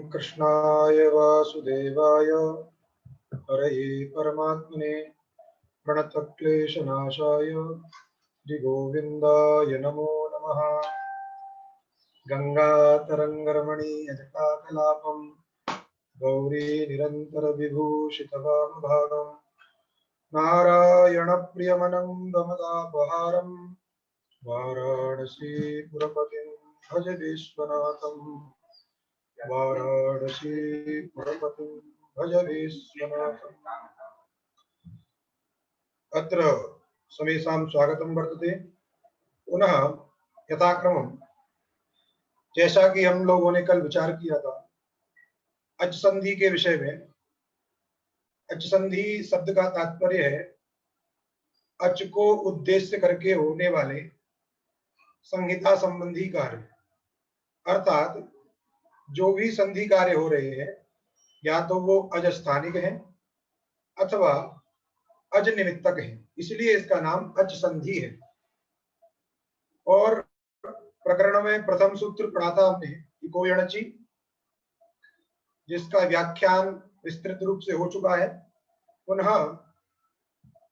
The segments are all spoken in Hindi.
कृष्णाय वासुदेवाय हरये परमात्मने प्रणतक्लेशनाशाय श्रीगोविन्दाय नमो नमः। गंगातरङ्गरमणीयजटाकलापं गौरी निरन्तरविभूषितवामभागं नारायणप्रियमनङ्गमदापहारं वाराणसीपुरपतिं भज विश्वनाथं वाराणसीपुरपतिं भज विश्वनाथम्। अत्र समेषां स्वागतं वर्तते। पुनः यथाक्रमं जैसा कि हम लोगों ने कल विचार किया था अच संधि के विषय में। अच संधि शब्द का तात्पर्य है अच को उद्देश्य करके होने वाले संहिता संबंधी कार्य, अर्थात जो भी संधि कार्य हो रहे हैं या तो वो अज स्थानिक हैं अथवा अज निमित्तक हैं, इसलिए इसका नाम अच संधि है। और प्रकरण में प्रथम सूत्र पढ़ा था हमने इको यणचि, जिसका व्याख्यान विस्तृत रूप से हो चुका है। पुनः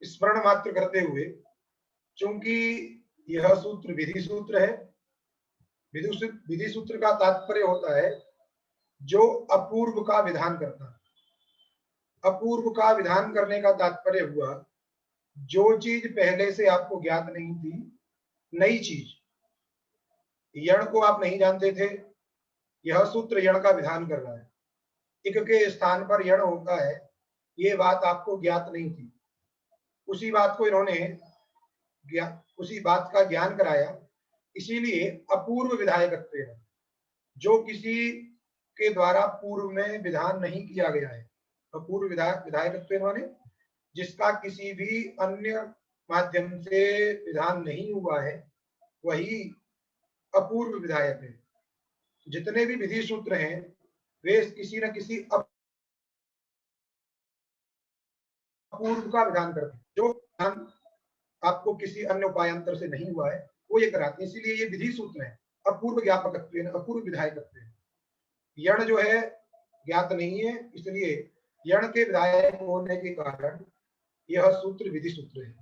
स्मरण मात्र करते हुए, चूंकि यह सूत्र विधि सूत्र है, विधि सूत्र का तात्पर्य होता है जो अपूर्व का विधान करता है। अपूर्व का विधान करने का तात्पर्य हुआ जो चीज पहले से आपको ज्ञात नहीं थी, नई चीज, यण को आप नहीं जानते थे, यह सूत्र यण का विधान कर रहा है। इक के स्थान पर यण होता है, ये बात आपको ज्ञात नहीं थी, उसी बात को इन्होंने उसी बात का ज्ञान कराया। इसीलिए अपूर्व विधायकत्व है, जो किसी के द्वारा पूर्व में विधान नहीं किया गया है। अपूर्व विधायकत्व इन्होंने जिसका किसी भी अन्य माध्यम से विधान नहीं हुआ है, वही अपूर्व विधायक है। जितने भी विधि सूत्र हैं वे किसी न किसी अपूर्व का विधान करते हैं। जो विधान आपको किसी अन्य उपायांतर से नहीं हुआ है वो ये कराते हैं, इसीलिए ये विधि सूत्र है। अपूर्व ज्ञापकत्व, अपूर्व विधायकत्व। यण जो है ज्ञात नहीं है, इसलिए यण के विधायक होने के कारण यह सूत्र विधि सूत्र है।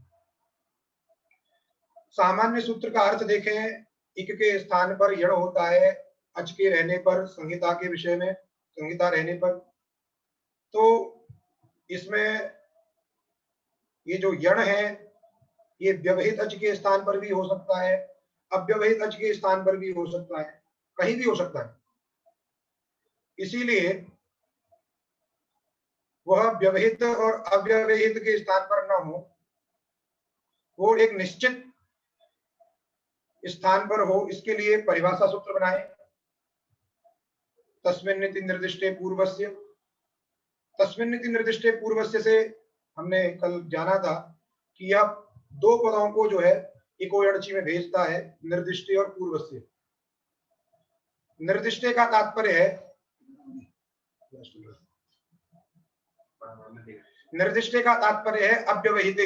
सामान्य सूत्र का अर्थ देखें, इक के स्थान पर यण होता है अच के रहने पर, संहिता के विषय में संहिता रहने पर। तो इसमें ये जो यण है ये व्यवहित अच के स्थान पर भी हो सकता है, अव्यवहित अच के स्थान पर भी हो सकता है, कहीं भी हो सकता है। इसीलिए वह व्यवहित और अव्यवहित के स्थान पर न हो, वो एक निश्चित स्थान पर हो, इसके लिए परिभाषा सूत्र बनाए। तस्मिन्निति निर्दिष्टे पूर्वस्य, तस्मिन्निति निर्दिष्टे पूर्वस्य से हमने कल जाना था कि यह दो पदों को जो है इको यणचि में भेजता है, निर्दिष्टे और पूर्वस्य। निर्दिष्टे का तात्पर्य है, निर्दिष्टे का तात्पर्य है अव्यवहिते,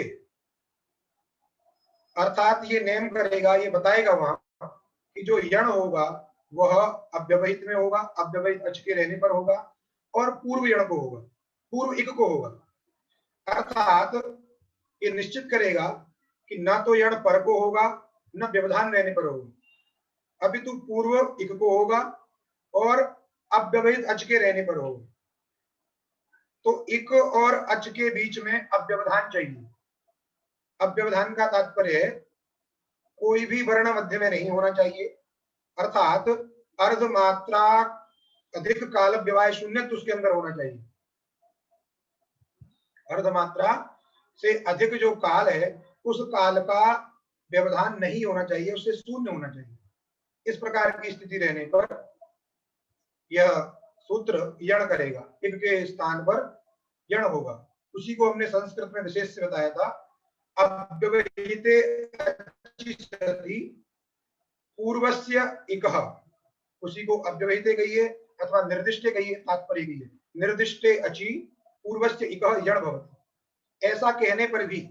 अर्थात ये नेम करेगा, ये बताएगा वहां कि जो यण होगा वह अव्यवहित में होगा, अव्यवहित अच के रहने पर होगा, और पूर्व यण को होगा, पूर्व इक को होगा। अर्थात ये निश्चित करेगा कि न तो यण पर को होगा न व्यवधान रहने पर होगा, अपितु पूर्व इक को होगा और अव्यवहित अच के रहने पर होगा। तो इक और अच के बीच में अव्यवधान चाहिए। अव्यवधान का तात्पर्य है कोई भी वर्ण मध्य में नहीं होना चाहिए, अर्थात अर्धमात्रा अधिक काल व्यवाय शून्य उसके अंदर होना चाहिए। अर्धमात्रा से अधिक जो काल है उस काल का व्यवधान नहीं होना चाहिए, उससे शून्य होना चाहिए। इस प्रकार की स्थिति रहने पर यह सूत्र यण करेगा, इक के स्थान पर यण होगा। उसी को हमने संस्कृत में विशेष से बताया था, अव्यवहिते सति पूर्वस्य इकः, उसी को अव्यवहिते कहिए अथवा निर्दिष्टे कहिए, तात्पर्य कहिए। निर्दिष्टे अचि पूर्वस्य इकः यण भवति। ऐसा कहने पर भी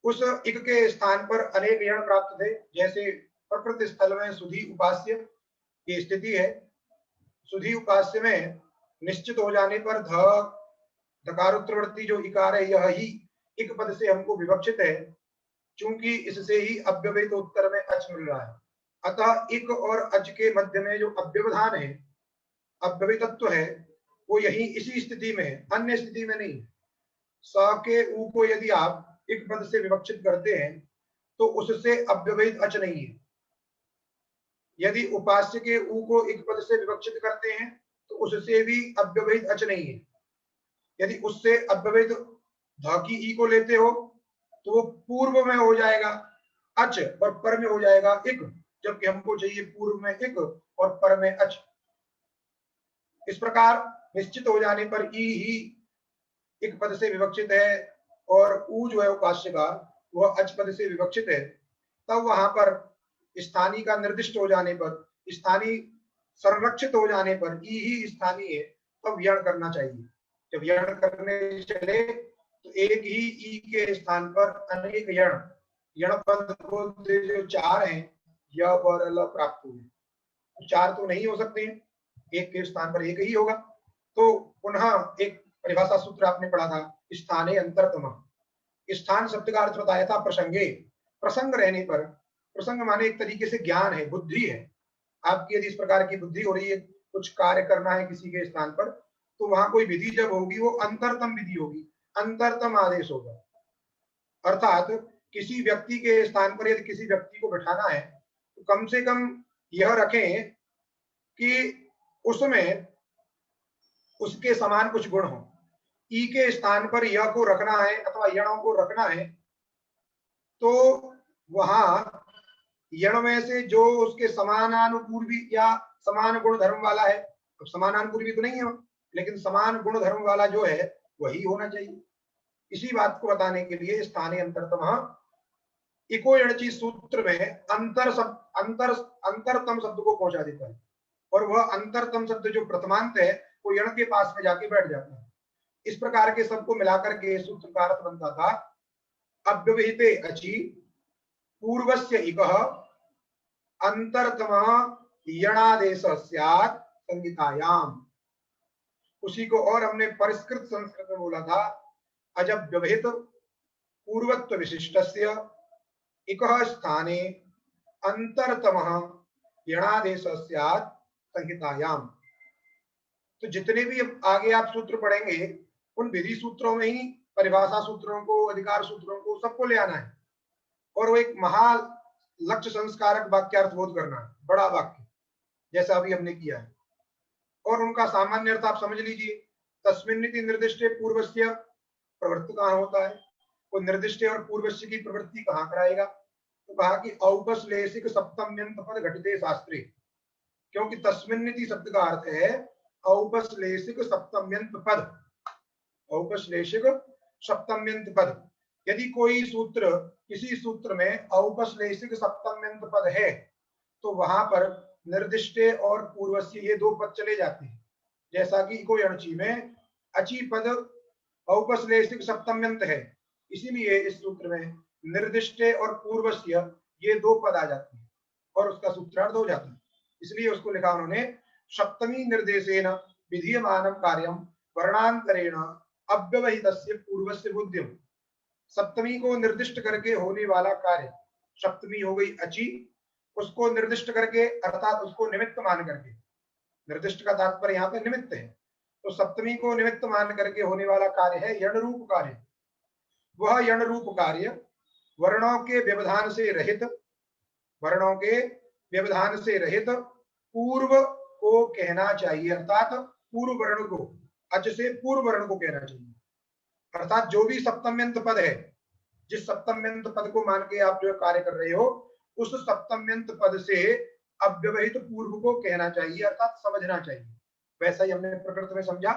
उस इक के स्थान पर अनेक यण प्राप्त थे, जैसे प्रकृति स्थल में सुधी उपास्य की स्थिति है, सुधी उपास्य में निश्चित हो जाने पर ध दकारोत्तरवर्ती जो इकार है यह ही इक पद से हमको विवक्षित है, चूंकि इससे ही अव्यवहित उत्तर में अच मिल रहा है। अतः इक और अच के मध्य में जो अव्यवधान है, अव्यवहितत्व है, वो यही इसी स्थिति में है, अन्य स्थिति में नहीं। स के उ को यदि आप इक पद से विवक्षित करते हैं तो उससे अव्यवहित अच नहीं है। यदि उपास्य के उ को इक पद से विवक्षित करते हैं तो उससे भी अव्यवहित अच नहीं है। यदि उससे अव्यवहित ध की ई को लेते हो तो वो पूर्व में हो जाएगा अच और पर में हो जाएगा इक, जबकि हमको चाहिए पूर्व में इक और पर में अच। इस प्रकार निश्चित हो जाने पर ई ही इक पद से विवक्षित है और उ जो है उपास्य का वह अच पद से विवक्षित है, तब वहां पर स्थानीय का निर्दिष्ट हो जाने पर, स्थानीय संरक्षित हो जाने पर ई ही स्थानीय है, तब यण करना चाहिए। जब यण करने चले तो एक ही ई के स्थान पर अनेक यण, यण पद को जो चार हैं य वर ल प्राप्त हुए। चार तो नहीं हो सकते हैं, एक के स्थान पर एक ही होगा। तो पुनः एक परिभाषा सूत्र आपने पढ़ा था, स्थाने अंतरतम। स्थान शब्द का अर्थ बताया था प्रसंगे, प्रसंग रहने पर। प्रसंग माने एक तरीके से ज्ञान है, बुद्धि है। आपकी यदि इस प्रकार की बुद्धि हो रही है, कुछ कार्य करना है किसी के स्थान पर, तो वहां कोई विधि जब होगी वो अंतरतम विधि होगी, अंतरतम आदेश होगा। अर्थात किसी व्यक्ति के स्थान पर यदि किसी व्यक्ति को बैठाना है तो कम से कम यह रखें कि उसमें उसके समान कुछ गुण हो। ई के स्थान पर यह को रखना है अथवा यणों को रखना है तो वहां यण में से जो उसके समानानुपूर्वी या समान गुण धर्म वाला है, अब समानानुपूर्वी तो नहीं है लेकिन समान गुण धर्म वाला जो है वही होना चाहिए। इसी बात को बताने के लिए स्थानीय अंतरतम इको यणची सूत्र में अंतरतम शब्द को पहुंचा देता है और वह अंतरतम शब्द जो प्रथमांत है वो यण के पास में जाके बैठ जाता है। इस प्रकार के सबको मिलाकर के सूत्र का अर्थ बनता था अव्यवहिते अचि पूर्वस्य इकः अंतरतमः यणादेश स्यात् संहितायाम। उसी को और हमने परिष्कृत संस्कृत में बोला था अजव्यवहित पूर्वत्व विशिष्टस्य इकः स्थाने अंतरतमः यणादेश स्यात् संहितायाम। तो जितने भी आगे आप सूत्र पढ़ेंगे उन विधि सूत्रों में ही परिभाषा सूत्रों को, अधिकार सूत्रों को, सबको ले आना है और वो एक महा लक्ष्य संस्कारक वाक्यार्थ बोध करना है, बड़ा वाक्य जैसा अभी हमने किया है। और उनका सामान्य अर्थ आप समझ लीजिए। तस्मिन्निति निर्दिष्टे पूर्वस्य प्रवृत्ति कहाँ होता है, वो निर्दिष्टे और पूर्वस्य की प्रवृत्ति कहाँ कराएगा, तो कहा कि औपश्लेषिक सप्तम्यंत पद घटिते शास्त्रे, क्योंकि तस्मिन्निति शब्द का अर्थ है औपश्लेषिक सप्तम्यंत पद, औपश्लेषिक सप्तम्यंत पद। यदि कोई सूत्र, किसी सूत्र में औपश्लेषिक सप्तम्यंत पद है तो वहां पर निर्दिष्टे और पूर्वस्य ये दो पद चले जाते हैं। जैसा कि इको यणची में अची पद औपश्लेषिक सप्तम्यंत है, इसीलिए इस सूत्र में निर्दिष्टे और पूर्वस्य ये दो पद आ जाते हैं और उसका सूत्रार्थ हो जाता है। इसलिए उसको लिखा उन्होंने सप्तमी निर्देशेन विधीयमानं कार्यं वर्णांतरेण अव्यवहितस्य पूर्वस्य बुद्धिम। सप्तमी को निर्दिष्ट करके होने वाला कार्य, सप्तमी हो गई अची, उसको निर्दिष्ट करके अर्थात उसको निमित्त मान करके, निर्दिष्ट का तात्पर्य यहाँ पे निमित्त है, तो सप्तमी को निमित्त मान करके होने वाला कार्य है यण रूप कार्य। वह यण रूप कार्य वर्णों के व्यवधान से रहित, वर्णों के व्यवधान से रहित पूर्व को कहना चाहिए, अर्थात पूर्व वर्ण को, अच से पूर्व वर्ण को कहना चाहिए। अर्थात जो भी सप्तम्यंत पद है, जिस सप्तम्यंत पद को मान के आप जो कार्य कर रहे हो, उस सप्तम्यंत पद से अव्यवहित पूर्व को कहना चाहिए, अर्थात समझना चाहिए। वैसा ही हमने प्रकृत में समझा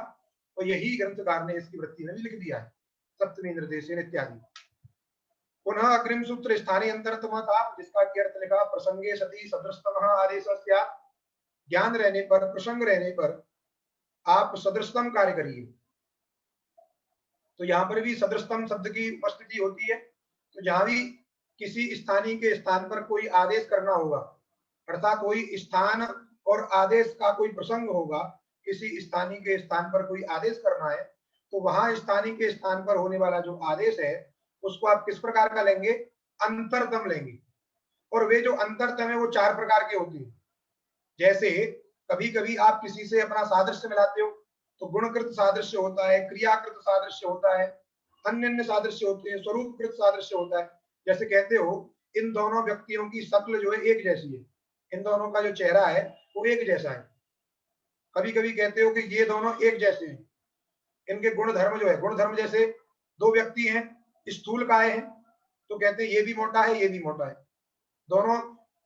और यही ग्रंथकार ने इसकी वृत्ति में भी लिख दिया है, सप्तमी निर्देशन इत्यादि। पुनः अग्रिम सूत्र स्थानीय अंतरतम था, जिसका अर्थ लिखा प्रसंगे सती सदृशतम आदेश स्यात्। ज्ञान रहने पर, प्रसंग रहने पर आप सदृशतम कार्य करिए। तो यहाँ पर भी सदृशतम शब्द की उपस्थिति होती है। तो जहां भी किसी स्थानीय के स्थान पर कोई आदेश करना होगा, अर्थात कोई स्थान और आदेश का कोई प्रसंग होगा, किसी स्थानीय के स्थान पर कोई आदेश करना है, तो वहां स्थानीय के स्थान पर होने वाला जो आदेश है उसको आप किस प्रकार का लेंगे? अंतरतम लेंगे। और वे जो अंतरतम है वो चार प्रकार के होते हैं। जैसे कभी कभी आप किसी से अपना सादृश्य मिलाते हो तो गुणकृत सादृश्य होता है, क्रियाकृत सादृश्य होता है, अन्य अन्य सादृश्य होते हैं, स्वरूपकृत सादृश्य होता है। जैसे कहते हो इन दोनों व्यक्तियों की शक्ल जो है एक जैसी है, इन दोनों का जो चेहरा है वो एक जैसा है। कभी कभी कहते हो कि ये दोनों एक जैसे हैं, इनके गुण धर्म जो है, गुण धर्म जैसे दो व्यक्ति हैं, स्थूल काय है, तो कहते हैं ये भी मोटा है ये भी मोटा है, दोनों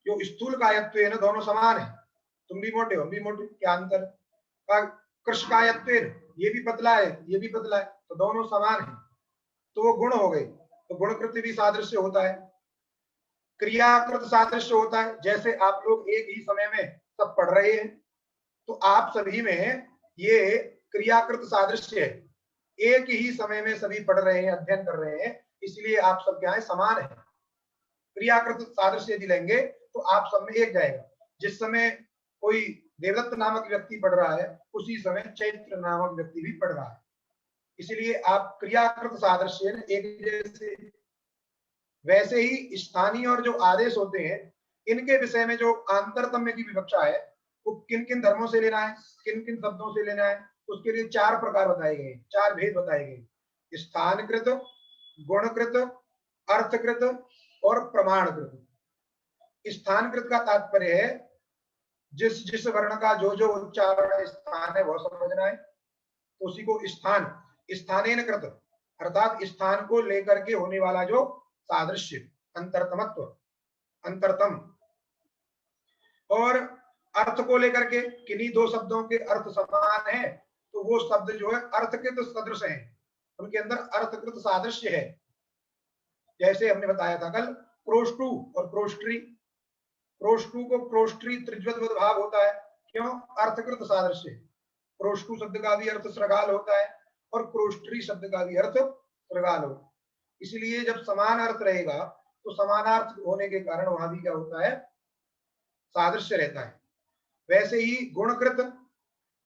जो स्थूल कायत्व है ना दोनों समान है, तुम भी मोटे हो हम भी मोटे, क्या अंतर? कृष्ण कायत्व ये भी पतला है ये भी पतला है, तो दोनों समान है, तो वो गुण हो गए। तो गुणकृत भी सादृश्य होता है। क्रियाकृत सादृश्य होता है, जैसे आप लोग एक ही समय में सब पढ़ रहे हैं तो आप सभी में ये क्रियाकृत सादृश्य है, एक ही समय में सभी पढ़ रहे हैं, अध्ययन कर रहे हैं, इसलिए आप सब क्या है? समान है। क्रियाकृत सादृश्य यदि लेंगे तो आप सब में एक जाएगा। जिस समय कोई देवदत्त नामक व्यक्ति पढ़ रहा है उसी समय चैत्र नामक व्यक्ति भी पढ़ रहा है, इसलिए आप क्रियाकृत सादृश्य एक जैसे। वैसे ही स्थानीय और जो आदेश होते हैं इनके विषय में जो आंतरतम्य की विवक्षा है वो किन किन धर्मों से लेना है, किन किन शब्दों से लेना है, उसके लिए चार प्रकार बताए गए, चार भेद बताए गए: स्थानकृत, गुणकृत, अर्थकृत और प्रमाणकृत। स्थानकृत का तात्पर्य है जिस जिस वर्ण का जो जो उच्चारण स्थान है वह समझना है, तो उसी को स्थान, स्थानेन कृत अर्थात स्थान को लेकर के होने वाला जो सादृश्य, अंतरतमत्व, अंतरतम। और अर्थ को लेकर के किन्हीं दो शब्दों के अर्थ समान है तो वो शब्द जो है अर्थकृत सदृश है, उनके अंदर अर्थकृत सादृश्य है। जैसे हमने बताया था कल प्रोष्टु और प्रोष्ट्री, प्रोष्टु को प्रोष्ट्री त्रिज्वत भाव होता है, क्यों? अर्थकृत सादृश्य। प्रोष्टु शब्द का भी अर्थ श्रृगाल होता है और प्रोष्ट्री शब्द का भी अर्थ श्रृगाल हो, इसलिए जब समान अर्थ रहेगा तो समानार्थ होने के कारण वहां भी क्या होता है? सादृश्य रहता है। वैसे ही गुणकृत,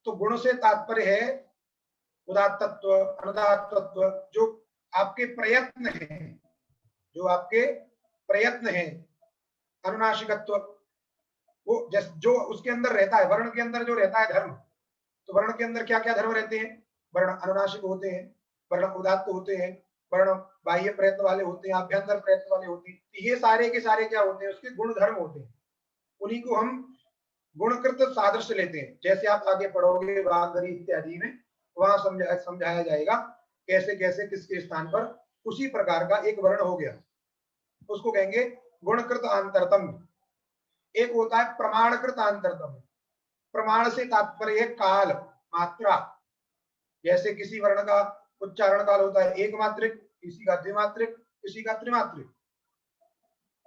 तो गुण से तात्पर्य है उदात्तत्व, अनुदात्तत्व, जो आपके प्रयत्न हैं, जो आपके प्रयत्न हैं। अनुनासिकत्व, वो जो उसके अंदर रहता है, वर्ण के अंदर जो रहता है धर्म, तो वर्ण के अंदर क्या क्या धर्म रहते हैं? वर्ण अनुनासिक होते हैं, वर्ण उदात्त होते हैं, वर्ण बाह्य प्रयत्न वाले होते हैं, आभ्यंतर प्रयत्न वाले होते हैं, तो ये सारे के सारे क्या होते हैं? उसके गुण धर्म होते हैं, उन्हीं को हम गुणकृत सादृश्य लेते हैं। जैसे आप आगे पढ़ोगे वागरी इत्यादि में, वहां समझाया जाएगा कैसे कैसे किसके स्थान पर उसी प्रकार का एक वर्ण हो गया, उसको कहेंगे गुणकृत आंतरतम। एक होता है प्रमाणकृत आंतरतम, प्रमाण से तात्पर्य है काल, मात्रा। जैसे किसी वर्ण का उच्चारण काल होता है एक मात्रिक, किसी का द्विमात्रिक, किसी का त्रिमात्रिक।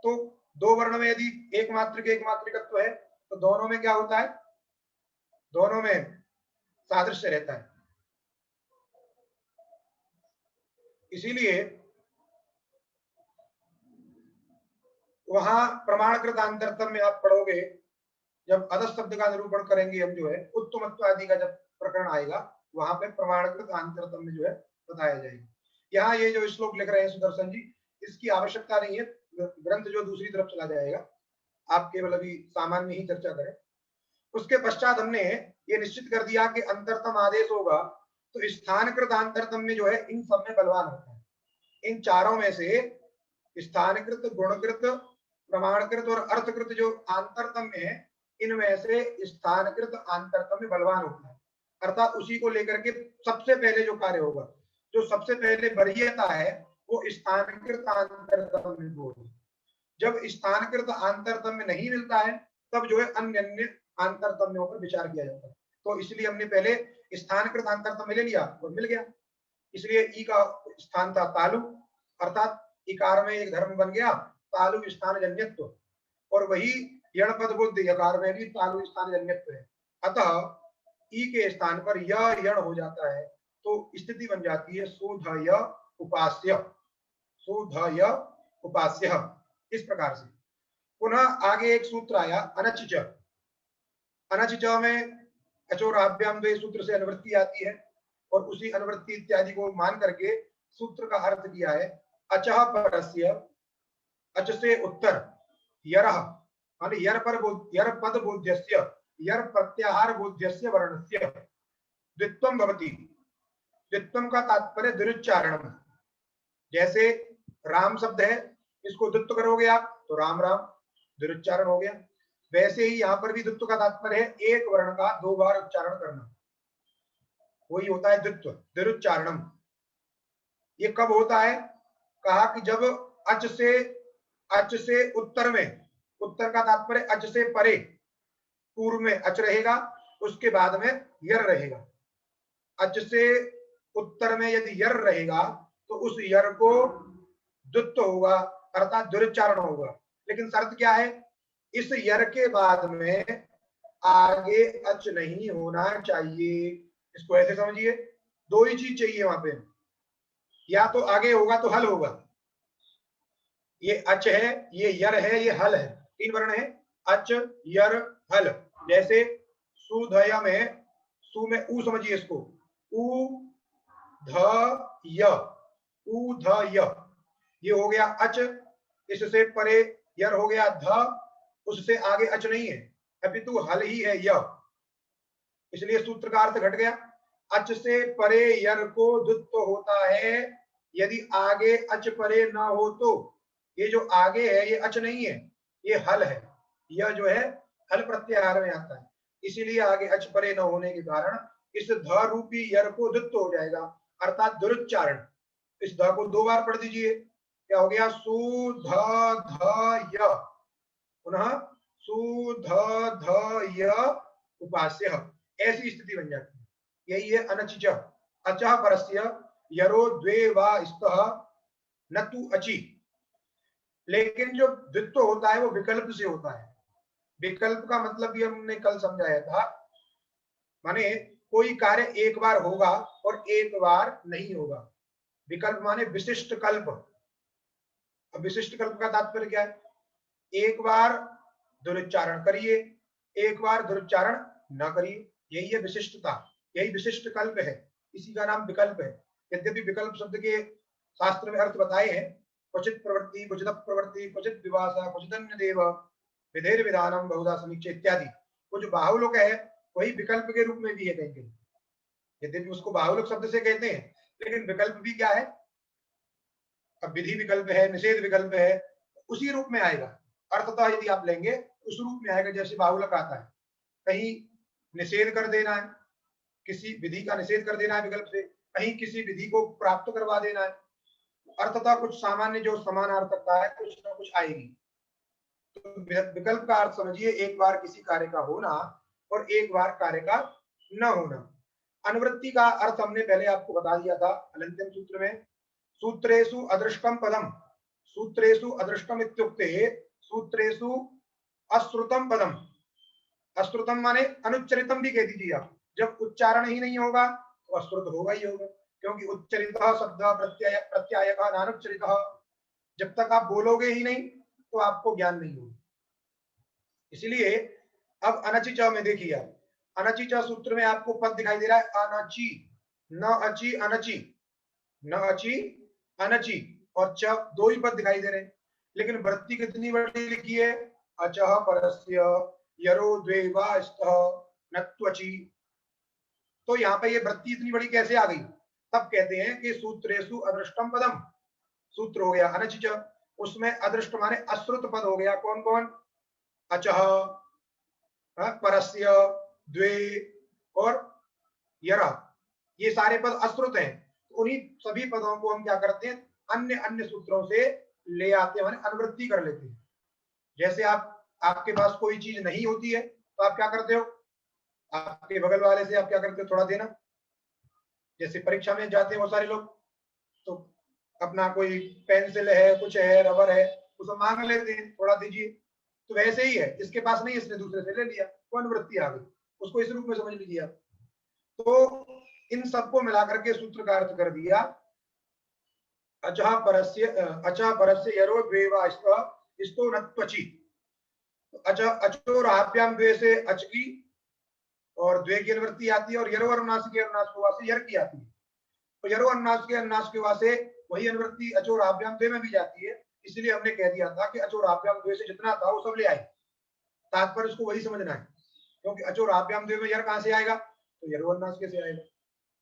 तो दो वर्ण में यदि एक मात्रिकत्व है तो दोनों में क्या होता है? दोनों में सादृश्य रहता है। इसीलिए वहां प्रमाणकृत आंतरतम में आप पढ़ोगे, जब अधस शब्द का निरूपण करेंगे हम जो है, उत्तमत्व आदि का जब प्रकरण आएगा वहां पे प्रमाणकृत आंतरतम में जो है बताया जाएगा। यहाँ ये जो श्लोक लिख रहे हैं सुदर्शन जी, इसकी आवश्यकता नहीं है, ग्रंथ जो दूसरी तरफ चला जाएगा, आप केवल अभी सामान्य ही चर्चा करें। उसके पश्चात हमने ये निश्चित कर दिया कि अंतरतम आदेश होगा तो स्थानकृत आंतरतम में जो है इन सब में बलवान होता है। इन चारों में से स्थानकृत, गुणकृत, प्रमाणकृत और अर्थकृत जो आंतरतम में है, इनमें से स्थानकृत आंतरतम में बलवान होता है, अर्थात उसी को लेकर के सबसे पहले जो कार्य होगा, जो सबसे पहले वरीयता है वो स्थानकृत आंतरतम में होगी। जब स्थानकृत आंतरतम में नहीं मिलता है तब जो है अन्य अन्य आंतरतम्यों पर विचार किया जाता है। तो इसलिए हमने पहले स्थानकृत आंतरतम ले लिया और मिल गया, इसलिए ई का स्थान था तालु, अर्थात इकार में एक धर्म बन गया तालु स्थान जन्यत्व, और वही यणपद बुद्ध यकार में भी तालु स्थान जन्यत्व है। अतः ई के स्थान पर यह यण हो जाता है तो स्थिति बन जाती है शोधय उपास्य, शोधय उपास्य। इस प्रकार से पुनः आगे एक सूत्र आया अनच, अनच च में अचोराभ्याम द्वे सूत्र से अनुवृत्ति आती है और उसी अनुवृत्ति इत्यादि को मान करके सूत्र का अर्थ किया है अचः परस्य, अच से उत्तर, यरः माने यर पर यर पद बोध्यस्य, यर प्रत्याहार बोध्यस्य वर्णस्य द्वित्वम भवति। द्वित्वम का तात्पर्य दुरुच्चारण। जैसे राम शब्द है, इसको द्वित्व करोगे आप तो राम राम, दुरुच्चारण हो गया। वैसे ही यहाँ पर भी द्वित्व का तात्पर्य है एक वर्ण का दो बार उच्चारण करना, वही होता है द्वित्व, दुरुच्चारणम। ये कब होता है? कहा कि जब अच से उत्तर में, उत्तर का तात्पर्य अच से परे, पूर्व में अच रहेगा, उसके बाद में यर रहेगा। अच से उत्तर में यदि यर रहेगा तो उस यर को द्वित्व होगा, अर्थात दुरुच्चारण होगा। लेकिन शर्त क्या है? इस यर के बाद में आगे अच नहीं होना चाहिए। इसको ऐसे समझिए, दो ही चीज चाहिए वहां पे, या तो आगे होगा तो हल होगा। ये अच है, ये यर है, ये हल है, तीन वर्ण है, अच यर हल। जैसे सुधय में, सु में ऊ समझिए इसको, ऊ ध य, ऊ ध य, ये हो गया अच, इससे परे यर हो गया ध, उससे आगे अच नहीं है, अपितु हल ही है य, इसलिए सूत्र का अर्थ घट गया। अच से परे यर को द्वित्व होता है यदि आगे अच परे ना हो तो। ये जो आगे है ये अच नहीं है, ये हल है, यह जो है हल प्रत्याहार में आता है, इसीलिए आगे अच परे न होने के कारण इस ध रूपी यर को द्वित्व हो जाएगा, अर्थात दुरुच्चारण। इस ध को दो बार पढ़ दीजिए, क्या हो गया? सु ध य, पुनः सु ध य उपास्य, ऐसी स्थिति बन जाती है। यही है अनचिच। अचः परस्य यरो द्वे वा स्तः न तु अचि। लेकिन जो द्वित्व होता है वो विकल्प से होता है। विकल्प का मतलब भी हमने कल समझाया था, माने कोई कार्य एक बार होगा और एक बार नहीं होगा। विकल्प माने विशिष्ट कल्प। अब विशिष्ट कल्प का तात्पर्य क्या है? एक बार दुरुच्चारण करिए, एक बार दुरुच्चारण न करिए, यही है विशिष्टता, यही विशिष्ट कल्प है, इसी का नाम विकल्प है। यद्यपि विकल्प शब्द के शास्त्र में अर्थ बताए हैं, क्वचित प्रवृत्ति, क्वचित प्रवृत्ति, क्वचित विवासा, क्वचित अन्य देव, विधेर विधानम बहुधा समीक्षा इत्यादि। वो जो बाहुल्य है वही विकल्प के रूप में भी है कहीं कहीं, यद्यपि उसको बाहुल्य शब्द से कहते हैं, लेकिन विकल्प भी क्या है? अब विधि विकल्प है, निषेध विकल्प है, उसी रूप में आएगा। अर्थतः यदि आप लेंगे उस रूप में आएगा जैसे बाहुल्य का आता है। कहीं निषेध कर देना है, किसी विधि का निषेध कर देना है विकल्प से, कहीं किसी विधि को प्राप्त करवा देना है, अर्थतः कुछ सामान्य जो समानार्थकता है कुछ ना कुछ आएगी। तो विकल्प का अर्थ समझिए एक बार किसी कार्य का होना और एक बार कार्य का न होना। अनुवृत्ति का अर्थ हमने पहले आपको बता दिया था अलंत्यम सूत्र में, सूत्रेषु अदृष्टम पदम, सूत्रेषु अदृष्टम इत्युक्ते सूत्रेषु अश्रुतम पदम। अश्रुतम माने अनुच्चरितम भी कह दीजिए आप, जब उच्चारण ही नहीं होगा तो अश्रुत होगा ही होगा, क्योंकि उच्चरित शब्द प्रत्यय प्रत्याय का नानुच्चरित, जब तक आप बोलोगे ही नहीं तो आपको ज्ञान नहीं होगा। इसलिए अब अनचि च में देखिए आप, अनचि च सूत्र में आपको पद दिखाई दे रहा है अनचि, न अचि अनचि, न अचि अनचि, और च दो ही पद दिखाई दे रहे हैं, लेकिन वृत्ति कितनी बड़ी लिखी है? अचः परस्य यरो द्वे वा स्तः न त्वचि। तो यहाँ पे ये वृत्ति इतनी बड़ी कैसे आ गई? तब कहते हैं कि सूत्रेषु अदृष्टम पदम, सूत्र हो गया अनचि च, उसमें अदृष्ट माने अश्रुत पद हो गया। कौन कौन? अचः, परस्य, द्वे और यरा, ये सारे पद अश्रुत हैं। उन्हीं सभी पदों को हम क्या करते हैं? अन्य अन्य सूत्रों से ले आते हैं, अनुवृत्ति कर लेते हैं। जैसे आपके पास कोई चीज नहीं होती है तो आप क्या करते हो? आपके बगल वाले से आप क्या करते हो? थोड़ा देना। जैसे परीक्षा में जाते हैं वो सारे लोग, तो अपना कोई पेंसिल है, कुछ है, रबर है, उसे मांग लेते हैं, थोड़ा दीजिए। तो वैसे ही है, इसके पास नहीं, इसने दूसरे से ले लिया, वो अनुवृत्ति आ गई। उसको इस रूप में समझ लीजिए आप। तो इन सबको मिलाकर के सूत्र का अर्थ कर दिया अचः परस्य यरो द्वे वा स्तः स्तो न त्वचि। अचोराभ्याम द्वे से अच की और द्वे की अनुवृत्ति आती है, और यरो अनुनास के अनुनास के वासे यर की आती है। तो यरो अनुनास के वासे वही अनुवृत्ति अचोर आभ्याम द्वे में भी जाती है, इसलिए हमने कह दिया था कि अचोर आभ्याम द्वे से जितना था वो सब ले आए। तात्पर्य उसको वही समझना है, क्योंकि अचोर आभ्याम द्वे में यर कहां से आएगा, तो यरो अनुनास के से आएगा,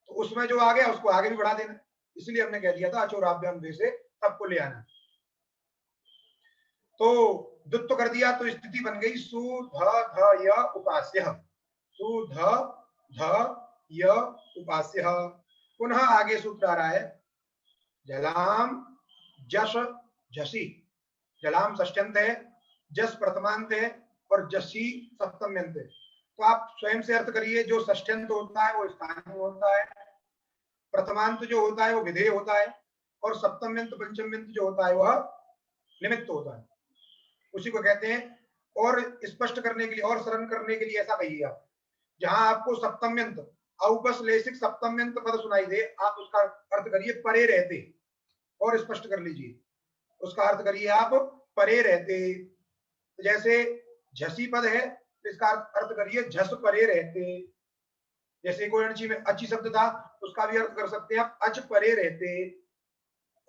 तो उसमें जो आ गया उसको आगे भी बढ़ा देना, इसलिए हमने कह दिया था अचोर आभ्याम द्वे से सबको ले आना। तो दुत्व कर दिया तो स्थिति बन गई सु ध ध य उपास्य, सु ध ध य उपास्य। पुनः आगे सूत्र आ रहा है जलाम जस झसी, जलाम षष्ट्यंत है, जस प्रथमांत है और जसी सप्तम्यंत है। तो आप स्वयं से अर्थ करिए, जो षष्ट्यंत होता है वो स्थानीय होता है, प्रथमांत जो होता है वो विधेय होता है, और सप्तम्यंत पंचम्यंत जो होता है वह निमित्त होता है, उसी को कहते हैं। और स्पष्ट करने के लिए और सरल करने के लिए ऐसा कहिए आप, जहां आपको सप्तम्यंत औपश्लेषिक सप्तम्यंत पद सुनाई दे, आप उसका अर्थ करिए परे रहते, और स्पष्ट कर लीजिए, उसका अर्थ करिए आप परे रहते। जैसे झसी पद है, तो इसका अर्थ करिए झस परे रहते। जैसे कोई अणची में अच्छी शब्द था, उसका भी अर्थ कर सकते हैं आप अच परे रहते,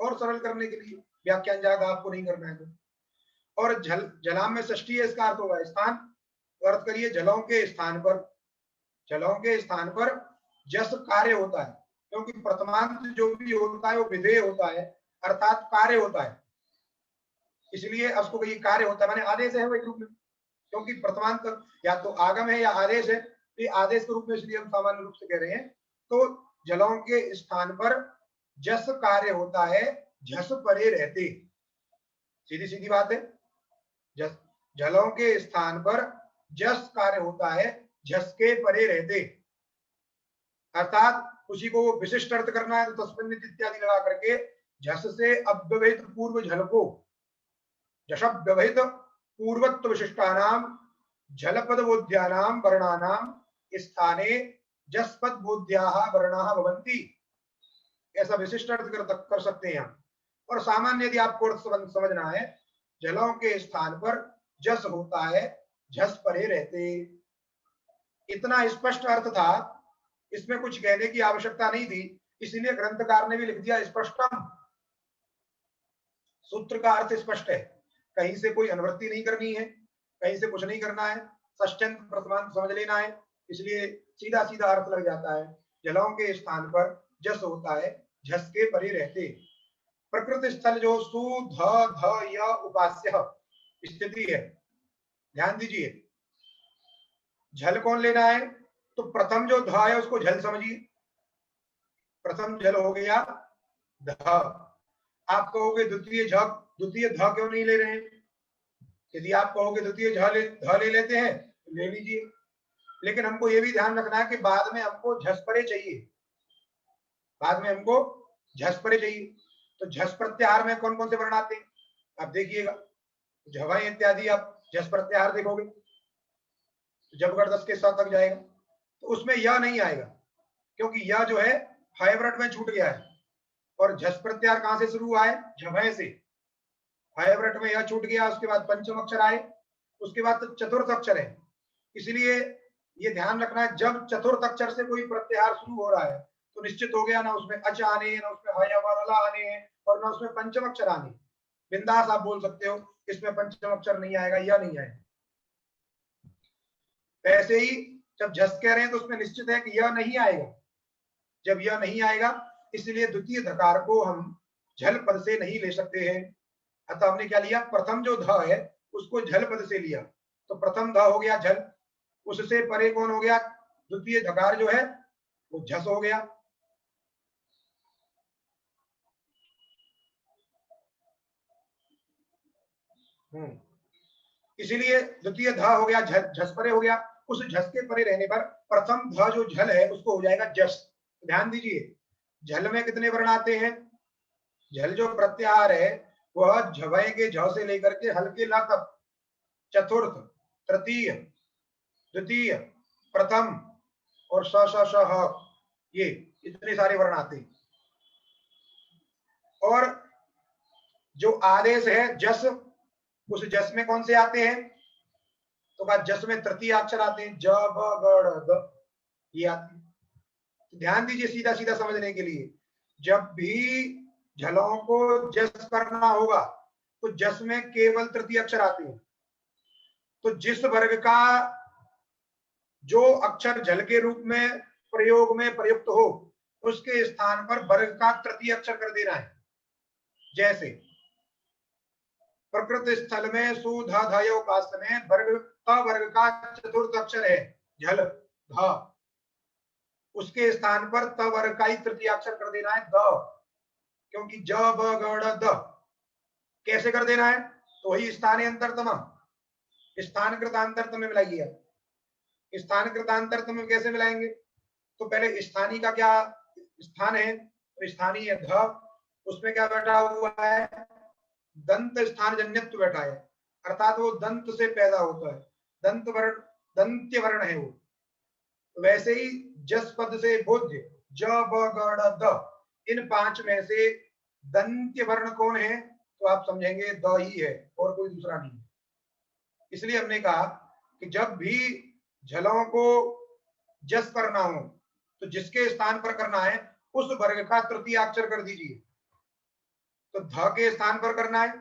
और सरल करने के लिए व्याख्यान जाएगा, आपको नहीं करना है तो। और जलाम में षष्ठी है, इसका अर्थ होगा स्थान, तो अर्थ करिए जलों के स्थान पर, जलों के स्थान पर जस कार्य होता है, क्योंकि प्रथमांत जो भी होता है वो विधेय होता है, अर्थात कार्य होता है, इसलिए उसको कहिए कार्य होता है, माने आदेश है वो एक रूप में, क्योंकि प्रथमांत या तो आगम है या आदेश है, तो ये आदेश के रूप में इसलिए हम सामान्य रूप से कह रहे हैं। तो जलों के स्थान पर जस कार्य होता है, झस परे रहते, सीधी सीधी बात है। जलों के स्थान पर जस कार्य होता है, झस के परे रहते, अर्थात उसी को विशिष्ट अर्थ करना है तो तस्मिन् इत्यादि लगा करके झस से अव्यवहित पूर्व झल को जशब व्यवहित पूर्वत्व विशिष्टानाम झलपद बोध्यानाम वर्णानाम स्थाने जसपद बोध्याः वर्णाः भवन्ति, ऐसा विशिष्ट अर्थ कर सकते हैं हम। और सामान्य यदि आपको अर्थ समझना है, जलों के स्थान पर जस होता है, झस परे रहते, इतना स्पष्ट अर्थ था, इसमें कुछ कहने की आवश्यकता नहीं थी, इसलिए ग्रंथकार ने भी लिख दिया स्पष्टम। सूत्र का अर्थ स्पष्ट है, कहीं से कोई अनुवृत्ति नहीं करनी है, कहीं से कुछ नहीं करना है, षष्ट्यंत प्रथमांत समझ लेना है, इसलिए सीधा सीधा अर्थ लग जाता है। जलों के स्थान पर जस होता है, झस के परे रहते। प्रकृति स्थल जो सु ध ध य उपास्य स्थिति है, ध्यान दीजिए, झल कौन लेना है, तो प्रथम जो ध है उसको झल समझिए, प्रथम झल हो गया ध। आप कहोगे द्वितीय झ, द्वितीय ध क्यों नहीं ले रहे हैं, यदि आप कहोगे द्वितीय ध ले लेते हैं तो ले लीजिए, लेकिन हमको ये भी ध्यान रखना है कि बाद में हमको झस परे चाहिए, बाद में हमको झस परे चाहिए। तो झस प्रत्याहार में कौन कौन से वर्ण आते हैं आप देखिएगा, झवाएं इत्यादि आप झस प्रत्याहार देखोगे, जब गर्दस के साथ तक जाएगा तो उसमें यह नहीं आएगा, क्योंकि यह जो है हाइब्रिड में छूट गया है, और झस प्रत्याहार कहां से शुरू हुआ है, झभय से, हाइब्रिड में यह छूट गया, उसके बाद पंचम अक्षर आए, उसके बाद तो चतुर्थ अक्षर है। इसलिए ये ध्यान रखना है, जब चतुर्थ अक्षर से कोई प्रत्याहार शुरू हो रहा है तो निश्चित हो गया ना उसमें अच आने, ना उसमें हय वरला आने, और ना उसमें पंचम अक्षर आने। बिंदास आप बोल सकते हो इसमें पंचम अक्षर नहीं आएगा या नहीं आएगा। ऐसे ही जब झस कह रहे हैं तो उसमें निश्चित है कि यह नहीं आएगा, जब यह नहीं आएगा इसलिए द्वितीय धकार को हम झल पद से नहीं ले सकते हैं। अतः हमने क्या लिया, प्रथम जो ध है उसको झल पद से लिया, तो प्रथम ध हो गया झल, उससे परे कौन हो गया, द्वितीय धकार जो है वो झस हो गया। इसीलिए द्वितीय ध हो गया झस परे हो गया, उस झस के परे रहने पर प्रथम ध जो झल है उसको हो जाएगा जस। ध्यान दीजिए, झल में कितने वर्ण आते हैं, झल जो प्रत्याहार है वह झवय के झ से लेकर के हल्के ला तक चतुर्थ, तृतीय, द्वितीय, प्रथम और स श श ह, ये इतने सारे वर्ण आते हैं। और जो आदेश है जस, उस जस में कौन से आते हैं, तो जस में तृतीय अक्षर आते हैं, ज ब ग ड़ द, ये आती है। तो ध्यान दीजिए सीधा सीधा समझने के लिए, जब भी झलों को जस करना होगा तो जस में केवल तृतीय अक्षर आते हैं। तो जिस वर्ग का जो अक्षर झल के रूप में प्रयोग में प्रयुक्त हो उसके स्थान पर वर्ग का तृतीय अक्षर कर देना है। जैसे प्रकृत स्थल में सु ध ध उपास में वर्ग त वर्ग का चतुर्थ अक्षर है झल ध, उसके स्थान पर त वर्ग का ही तृतीय अक्षर कर देना है द, क्योंकि ज ब ग ड़ द। कैसे कर देना है? तो वही स्थानीय अंतरतम, स्थान कृतांतरतम में मिलाइए। स्थान कृतांतरतम में कैसे मिलाएंगे? तो पहले स्थानीय का क्या स्थान है, तो स्थानीय ध, उसमें क्या बैठा हुआ है? दंत स्थान जन्यत्व बैठा है, अर्थात वो दंत से पैदा होता है, दंत वर्ण, दंत्य वर्ण है वो। तो वैसे ही जस पद से बोध्य ज ब ग ड़ द, इन पांच में से दंत्य वर्ण कौन है? तो आप समझेंगे द ही है और कोई दूसरा नहीं। इसलिए हमने कहा कि जब भी झलों को जस करना हो तो जिसके स्थान पर करना है उस वर्ग का तृतीय अक्षर कर दीजिए। तो ध के स्थान पर करना है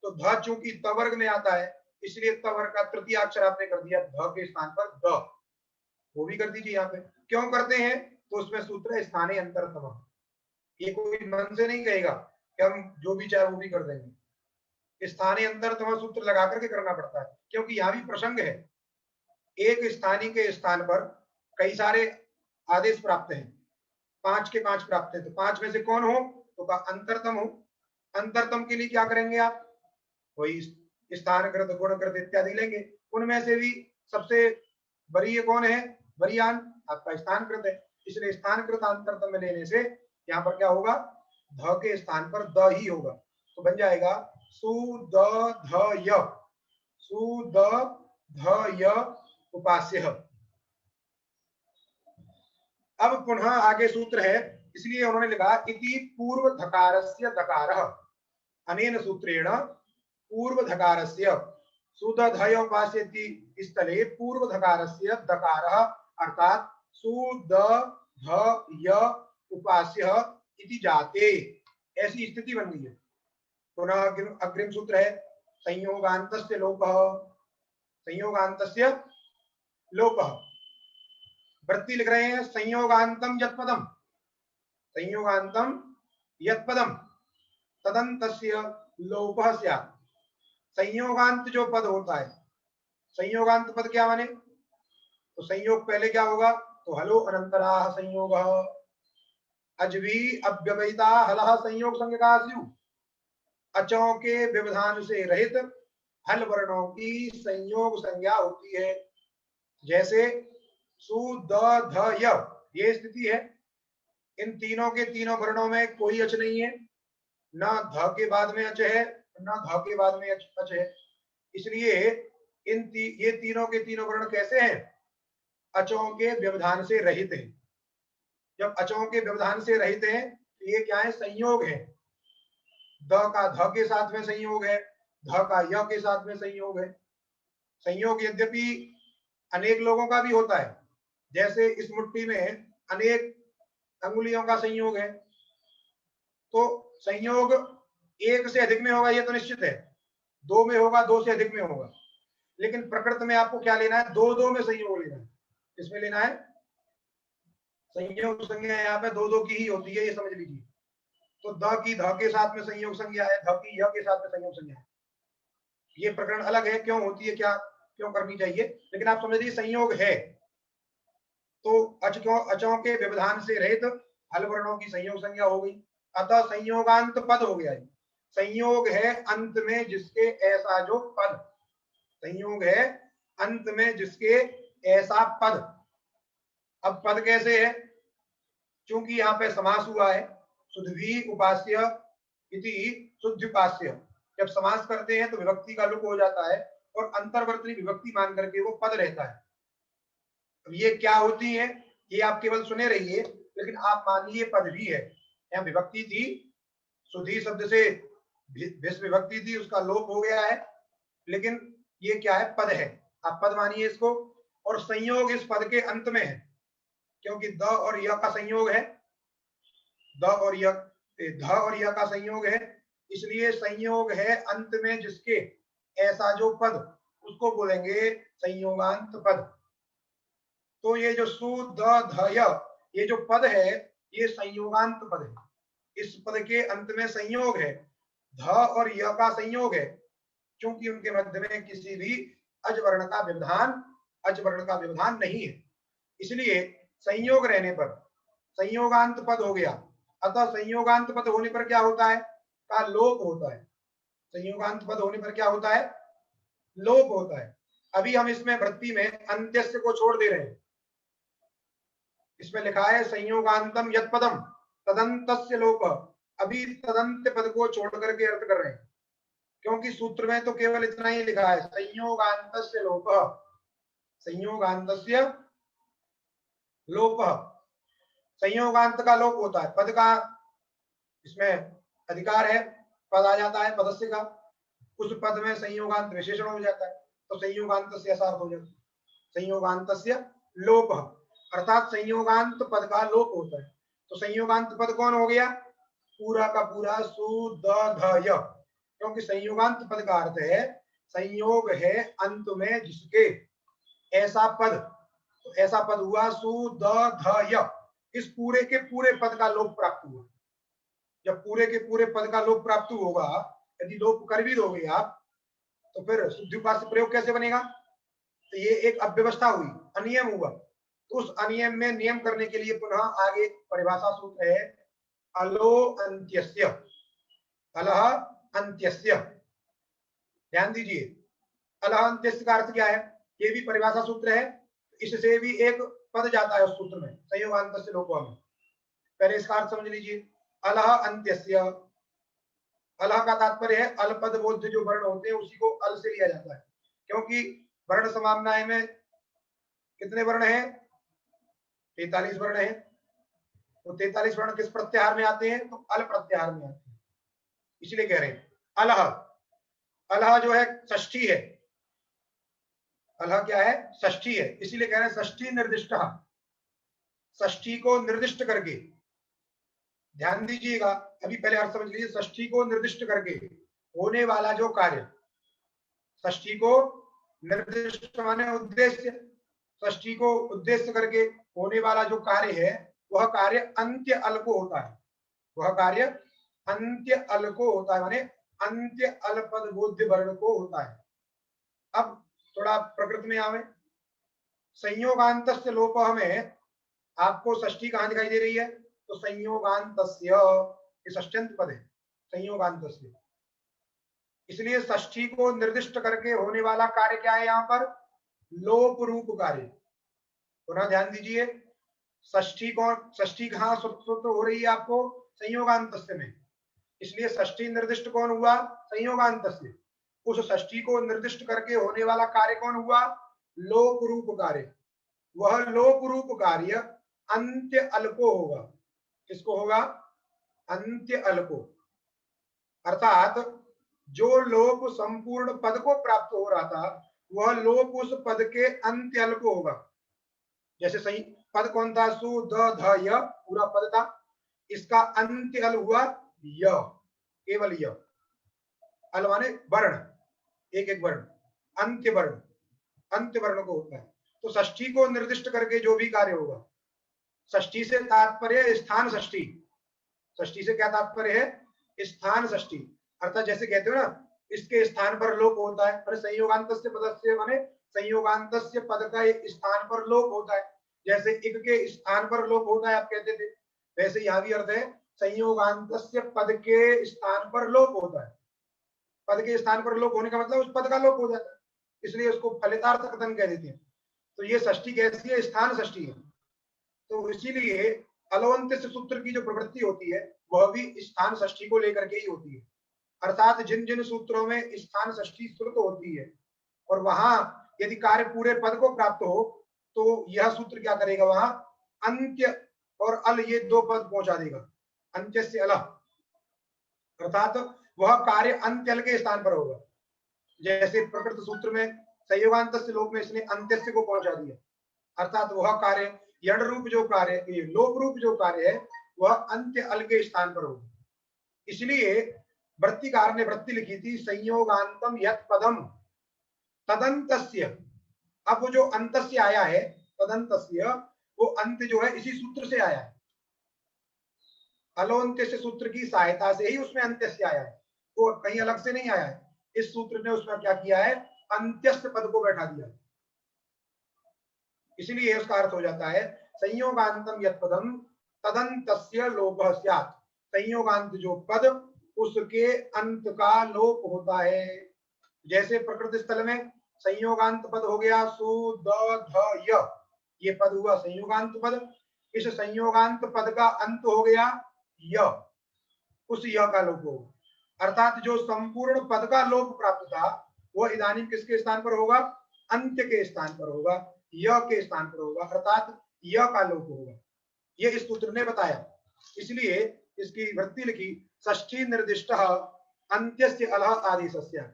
तो ध चूंकि त वर्ग में आता है इसलिए त वर्ग का तृतीय अक्षर आपने कर दिया ध के स्थान पर द, वो भी कर दीजिए। यहाँ पे क्यों करते हैं? तो उसमें सूत्र है स्थानीय अंतरतम। ये कोई मन से नहीं कहेगा कि हम जो भी चाहे वो भी कर देंगे, स्थानीय अंतरतम सूत्र लगा करके करना पड़ता है, क्योंकि यहाँ भी प्रसंग है। एक स्थानीय के स्थान पर कई सारे आदेश प्राप्त हैं, 5 के 5 प्राप्त है, तो 5 में से कौन हो? तो का अंतरतम हो। अंतरतम के लिए क्या करेंगे आप? वही स्थानकृत गुणकृत इत्यादि लेंगे, उनमें से भी सबसे वरीय कौन है? वरीयान आपका स्थानकृत है, इसलिए स्थानकृत अंतरतम में लेने से यहाँ पर क्या होगा? ध के स्थान पर द ही होगा, तो बन जाएगा सु द ध य, सु द ध य उपास्य। अब पुनः आगे सूत्र है, इसलिए उन्होंने लिखा इति पूर्व धकारस्य दकारः, अनेन सूत्रेण पूर्व धकारस्य सुदधय उपास्यति स्थले पूर्व धकारस्य दकारः अर्थात सुदधय उपास्य इति जाते, ऐसी स्थिति बन गई है। पुनः अग्रिम सूत्र है संयोगान्तस्य लोपः, संयोगान्तस्य लोपः। वृत्ति लिख रहे हैं संयोगान्तम यत्पदम, संयोगान्तम यत्पदम तदन्तस्य लोपः स्यात्। संयोगांत जो पद होता है, संयोगांत पद क्या माने? तो संयोग पहले क्या होगा? तो हलो अनंतराः संयोगः, अजवी अव्यवहिता हलः संयोग संज्ञका स्युः। अचों के व्यवधान से रहित हल वर्णों की संयोग संज्ञा होती है। जैसे सु द ध य, ये स्थिति है। इन तीनों के तीनों वर्णों में कोई अच नहीं है, न ध के बाद में अच है न ध के बाद में अच है, इसलिए ये तीनों के तीनों वर्ण कैसे हैं? अचों के व्यवधान से रहित हैं। जब अचों के व्यवधान से रहित हैं तो ये क्या है? संयोग है। द का ध के साथ में संयोग है, ध का य के साथ में संयोग है। संयोग यद्यपि अनेक लोगों का भी होता है, जैसे इस मुट्ठी में अनेक अंगुलियों का संयोग है, तो संयोग एक से अधिक में होगा ये तो निश्चित है, दो में होगा, दो से अधिक में होगा, लेकिन प्रकृत में आपको क्या लेना है? दो दो में संयोग लेना है। किसमें लेना है? संयोग संज्ञा यहाँ पे दो दो की ही होती है, ये समझ लीजिए। तो द की ध के साथ में संयोग संज्ञा है, ध की य के साथ में संयोग संज्ञा है। ये प्रकरण अलग है, क्यों होती है, क्या क्यों करनी चाहिए, लेकिन आप समझ लीजिए संयोग है। तो अचों के व्यवधान से रहित हल वर्णों की संयोग संज्ञा हो गई, अतः संयोगांत पद हो गया। संयोग है अंत में जिसके ऐसा जो पद, संयोग है अंत में जिसके ऐसा पद। अब पद कैसे है? क्योंकि यहाँ पे समास हुआ है, सुधवी उपास्य इति शुद्ध। जब समास करते हैं तो विभक्ति का लुक हो जाता है और अंतर्वर्तनी विभक्ति मान करके वो पद रहता है। अब ये क्या होती है ये आप केवल सुने रहिए, लेकिन आप मानिए पद भी है। यहाँ विभक्ति थी, सुधी शब्द से विस विभक्ति थी, उसका लोप हो गया है, लेकिन ये क्या है? पद है। आप पद मानिए इसको। और संयोग इस पद के अंत में है, क्योंकि द और य का संयोग है, द और य, ध और य का संयोग है, इसलिए संयोग है अंत में जिसके, ऐसा जो पद उसको बोलेंगे संयोगांत पद। तो ये जो सु द ध य, ये जो पद है ये संयोगांत पद है। इस पद के अंत में संयोग है, ध और य का संयोग है, क्योंकि उनके मध्य में किसी भी अजवर्ण का व्यवधान नहीं है, इसलिए संयोग रहने पर संयोगांत पद हो गया। अतः संयोगांत पद होने पर क्या होता है, का लोप होता है। संयोगांत पद होने पर क्या होता है, लोप होता है। अभी हम इसमें वृत्ति में अंत्यस्य को छोड़ दे रहे हैं। इसमें लिखा है संयोगांतम यत् पदम तदंतस्य लोप। अभी तदंत पद को छोड़ करके अर्थ कर रहे हैं, क्योंकि सूत्र में तो केवल इतना ही लिखा है संयोगांतस्य लोप, संयोगांतस्य लोप। संयोगांत का लोप होता है, पद का इसमें अधिकार है, पद आ जाता है पदस्य का, उस पद में संयोगांत विशेषण हो जाता है, तो संयोगांत से ऐसा हो जाता है संयोगांतस्य लोप, अर्थात संयोगांत पद का लोप होता है। तो संयोगांत पद कौन हो गया, पूरा का पूरा सु द ध य, क्योंकि संयोगांत पद का अर्थ है संयोग है अंत में जिसके, ऐसा पद। तो ऐसा पद हुआ सु द ध य, इस पूरे के पूरे पद का लोप प्राप्त हुआ। जब पूरे के पूरे पद का लोप प्राप्त होगा, यदि लोप कर भी दोगे आप, तो फिर शुद्धिपास्य प्रयोग कैसे बनेगा, तो ये एक अव्यवस्था हुई, अनियम हुआ। तो उस अनियम में नियम करने के लिए पुनः आगे परिभाषा सूत्र है अलो अंत्यस्य, अलह अंत्यस्य। ध्यान दीजिए, अलह अंत्यस्य का अर्थ क्या है, ये भी परिभाषा सूत्र है, इससे भी एक पद जाता है उस सूत्र में संयोगांतस्य लोपः में। पहले इसका अर्थ समझ लीजिए, अलह अंत्यस्य, अलह का तात्पर्य है अल पद बोध जो वर्ण होते हैं उसी को अल से लिया जाता है, क्योंकि वर्ण समाम्नाय में कितने वर्ण हैं, 43 वर्ण हैं। तो 43 वर्ण किस प्रत्याहार में आते हैं, तो अल प्रत्याहार में आते हैं, इसलिए कह रहे हैं अलह। अलह जो है षष्ठी है, अलह क्या है, षष्ठी है, इसीलिए कह रहे हैं षष्ठी निर्दिष्ट, षष्ठी को निर्दिष्ट करके। ध्यान दीजिएगा, अभी पहले अर्थ समझ लीजिए, षष्ठी को निर्दिष्ट करके होने वाला जो कार्य, षष्ठी को निर्दिष्ट माने उद्देश्य, षष्ठी को उद्देश्य करके होने वाला जो कार्य है वह कार्य अंत्य अल को होता है, वह कार्य अंत्य अल को होता है, माने अंत्य अल पद बोध्य वर्ण को होता है। अब थोड़ा प्रकृति में आवे, संयोगांतस्य लोपः में आपको षष्ठी कहां दिखाई दे रही है, तो संयोगांतस्य, ये षष्ट्यंत पद है संयोगांतस्य, इसलिए षष्ठी को निर्दिष्ट करके होने वाला कार्य क्या है, यहां पर लोप रूप कार्य। पुनः ध्यान दीजिए, षष्ठी कौन, षष्ठी कहां सूत्र हो रही है आपको, संयोगांतस्य में, इसलिए षष्ठी निर्दिष्ट कौन हुआ, संयोगांतस्य। उस षष्ठी को निर्दिष्ट करके होने वाला कार्य कौन हुआ, लोप रूप कार्य। वह लोप रूप कार्य अंत्य अल को होगा, किसको होगा, अंत्य अल को, अर्थात जो लोप संपूर्ण पद को प्राप्त हो रहा था वह लोप उस पद के अंत्य अल को होगा। जैसे सही पद कौन था, सु द ध य पूरा पद था, इसका अंत्य अल हुआ य, केवल य, अल माने वर्ण, एक एक वर्ण, अंत्य वर्ण, अंत्य वर्ण को होता है। तो षष्ठी को निर्दिष्ट करके जो भी कार्य होगा, षष्ठी से तात्पर्य स्थान षष्ठी, षष्ठी से क्या तात्पर्य है, स्थान षष्ठी, अर्थात जैसे कहते हो ना इसके स्थान पर लोप होता है, पर संयोगांतस्य पदस्य माने संयोगांतस्य पद का स्थान पर लोप होता है, जैसे इक के स्थान पर लोप होता है आप कहते थे, वैसे यहां भी अर्थ है संयोगांतस्य पद के स्थान पर लोप होता है। पद के स्थान पर लोप होने का मतलब उस पद का लोप हो जाता है, इसलिए उसको फलितार्थ कथन कह देते हैं। तो ये षष्ठी कैसी है, स्थान षष्ठी है। तो इसीलिए अलवंत्य सूत्र की जो प्रवृत्ति होती है वह भी स्थान षष्ठी को लेकर के ही होती है, अर्थात जिन जिन सूत्रों में स्थान षष्ठी श्रुत होती है और वहां यदि कार्य पूरे पद को प्राप्त हो तो यह सूत्र क्या करेगा, वहां अंत्य और अल ये दो पद पहुंचा देगा, अंत्य से अल, अर्थात वह कार्य अंत्य अल के स्थान पर होगा। जैसे प्रकृत सूत्र में संयोगांतस्य लोप में इसने अंत्यस्य को पहुंचा दिया, अर्थात वह कार्य यण रूप जो कार्य, लोप रूप जो कार्य है वह अंत्य अल के स्थान पर होगा। इसलिए वृत्तिकार ने वृत्ति लिखी थी संयोगांतम यत् पदम तदंतस्य। अब वो जो अंतस्य आया है तदंतस्य, वो अंत जो है इसी सूत्र से आया है, अलोन्त्य से सूत्र की सहायता से ही उसमें अंत्यस्य आया है, वो कहीं अलग से नहीं आया है। इस सूत्र ने उसमें क्या किया है, अंत्यस्थ पद को बैठा दिया, इसलिए उसका अर्थ हो जाता है संयोगांतम यत् पदम तदंतस्य लोपः स्यात्। संयोगांत जो पद उसके अंत का लोप होता है। जैसे प्रकृति स्थल में संयोगांत पद हो गया सु द ध य, ये पद हुआ संयोगांत पद। इस संयोगांत पद का अंत हो गया य, उस य का लोप होगा, अर्थात जो संपूर्ण पद का लोप प्राप्त था वह इदानीं किसके स्थान पर होगा, अंत्य के स्थान पर होगा, य के स्थान पर होगा, अर्थात य का लोप होगा। ये इस सूत्र ने बताया, इसलिए इसकी वृत्ति लिखी षष्ठी निर्दिष्ट अंत्यस्य अलह आदेशस्य।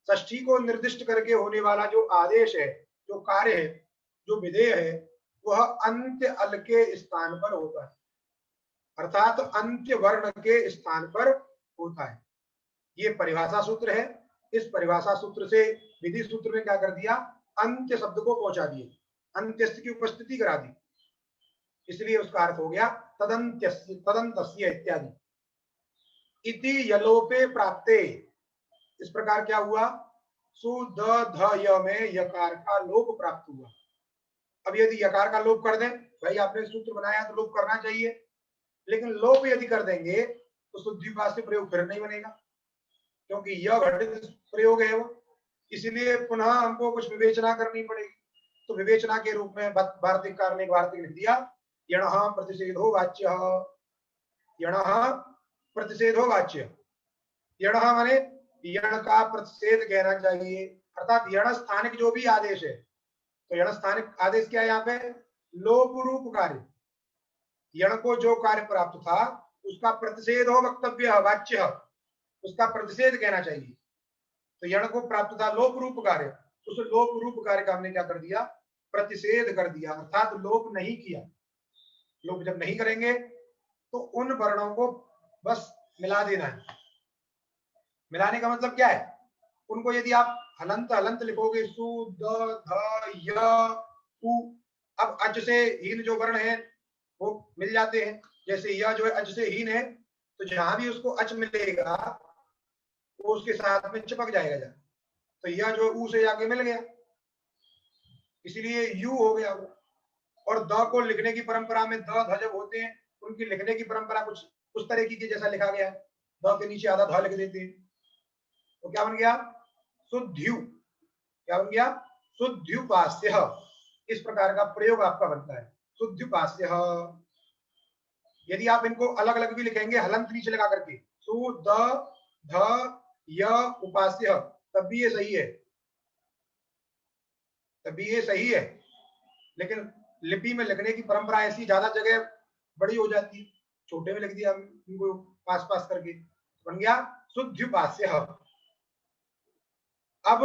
षष्ठी को निर्दिष्ट करके होने वाला जो आदेश है, जो कार्य है, जो विधेय है, वह अंत्य अल के स्थान पर होता है, अर्थात अंत्य वर्ण के स्थान पर होता है। ये परिभाषा सूत्र है। इस परिभाषा सूत्र से विधि सूत्र में क्या कर दिया, अंत्य शब्द को पहुंचा दिए, अंत्यस्य की उपस्थिति करा दी, इसलिए उसका अर्थ हो गया तदंत्यस्य तदंतस्य इत्यादि। इति यलोपे प्राप्ते, इस प्रकार क्या हुआ, सु द ध य में यकार का लोप प्राप्त हुआ। अब यदि यकार का लोप कर दें, भाई आपने सूत्र बनाया तो लोप करना चाहिए, लेकिन लोप यदि कर देंगे तो शुद्धिपात से प्रयोग फिर नहीं बनेगा, क्योंकि यह घटित प्रयोग है वो, इसलिए पुनः हमको कुछ विवेचना करनी पड़ेगी। तो विवेचना के रूप में वार्तिककार ने वार्तिक लिख दिया यणः प्रतिषेधो वाच्य, यणः प्रतिषेधो वाच्य। यणः माने यण का प्रतिषेध कहना चाहिए, अर्थात यण स्थानिक जो भी आदेश है, तो यण स्थानिक आदेश क्या है यहाँ पे, लोप रूप कार्य। यण को जो कार्य प्राप्त था उसका प्रतिषेध हो वक्तव्य वाच्य, उसका प्रतिषेध कहना चाहिए। तो यण को प्राप्त था लोप रूप कार्य, उस लोप रूप कार्य का हमने क्या कर दिया, प्रतिषेध कर दिया, अर्थात लोप नहीं किया। लोप जब नहीं करेंगे तो उन वर्णों को बस मिला देना है। मिलाने का मतलब क्या है, उनको यदि आप हलंत हलंत लिखोगे सु द ध य उ, अब अज से हीन जो वर्ण है वो मिल जाते हैं, जैसे यह जो है अज से हीन है, तो जहां भी उसको अच मिलेगा वो उसके साथ में चिपक जाएगा जा, तो यह जो ऊ से जाके मिल गया, इसीलिए यू हो गया वो। और द को लिखने की परंपरा में द ध जब होते हैं उनकी लिखने की परंपरा कुछ उस तरह की जैसा लिखा गया है, द के नीचे आधा ध लिख देते हैं, तो क्या बन गया, शुद्ध्यु, क्या बन गया, शुद्ध्युपास्य। इस प्रकार का प्रयोग आपका बनता है, शुद्ध्युपास्य। यदि आप इनको अलग अलग भी लिखेंगे हलंत नीचे लगा करके सु द ध य उपास्य, तब भी ये सही है, तब भी ये सही है, लेकिन लिपि में लिखने की परंपरा ऐसी ज्यादा जगह बड़ी हो जाती है, छोटे में लिख दिया इनको पास पास करके, बन गया शुद्ध्युपास्य। अब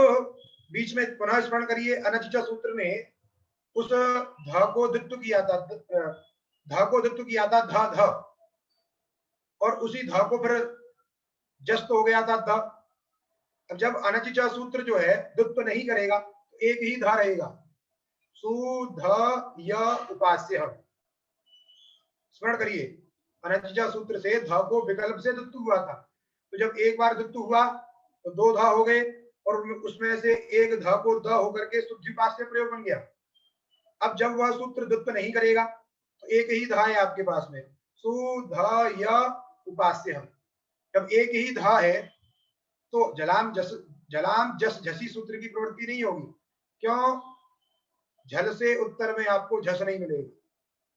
बीच में पुनः स्मरण करिए, अनचिचा सूत्र में उस ध को द्वित्व किया था, ध को द्वित्व किया था ध ध, और उसी ध को फिर जस्त हो गया था द। अब जब अनचिचा सूत्र जो है द्वित्व नहीं करेगा तो एक ही ध रहेगा, सु ध य उपास्य। स्मरण करिए, अनचिचा सूत्र से ध को विकल्प से द्वित्व हुआ था, तो जब एक बार द्वित्व हुआ तो दो ध हो गए, और उसमें से एक ध को द होकर के शुद्धिपास्य प्रयोग बन गया। अब जब वह सूत्र द्वित्व नहीं करेगा तो एक ही धा है आपके पास में, सु ध य उपास्य। जब एक ही धा है तो जलाम जस झसी सूत्र की प्रवृत्ति नहीं होगी, क्यों, झल से उत्तर में आपको झस नहीं मिलेगी।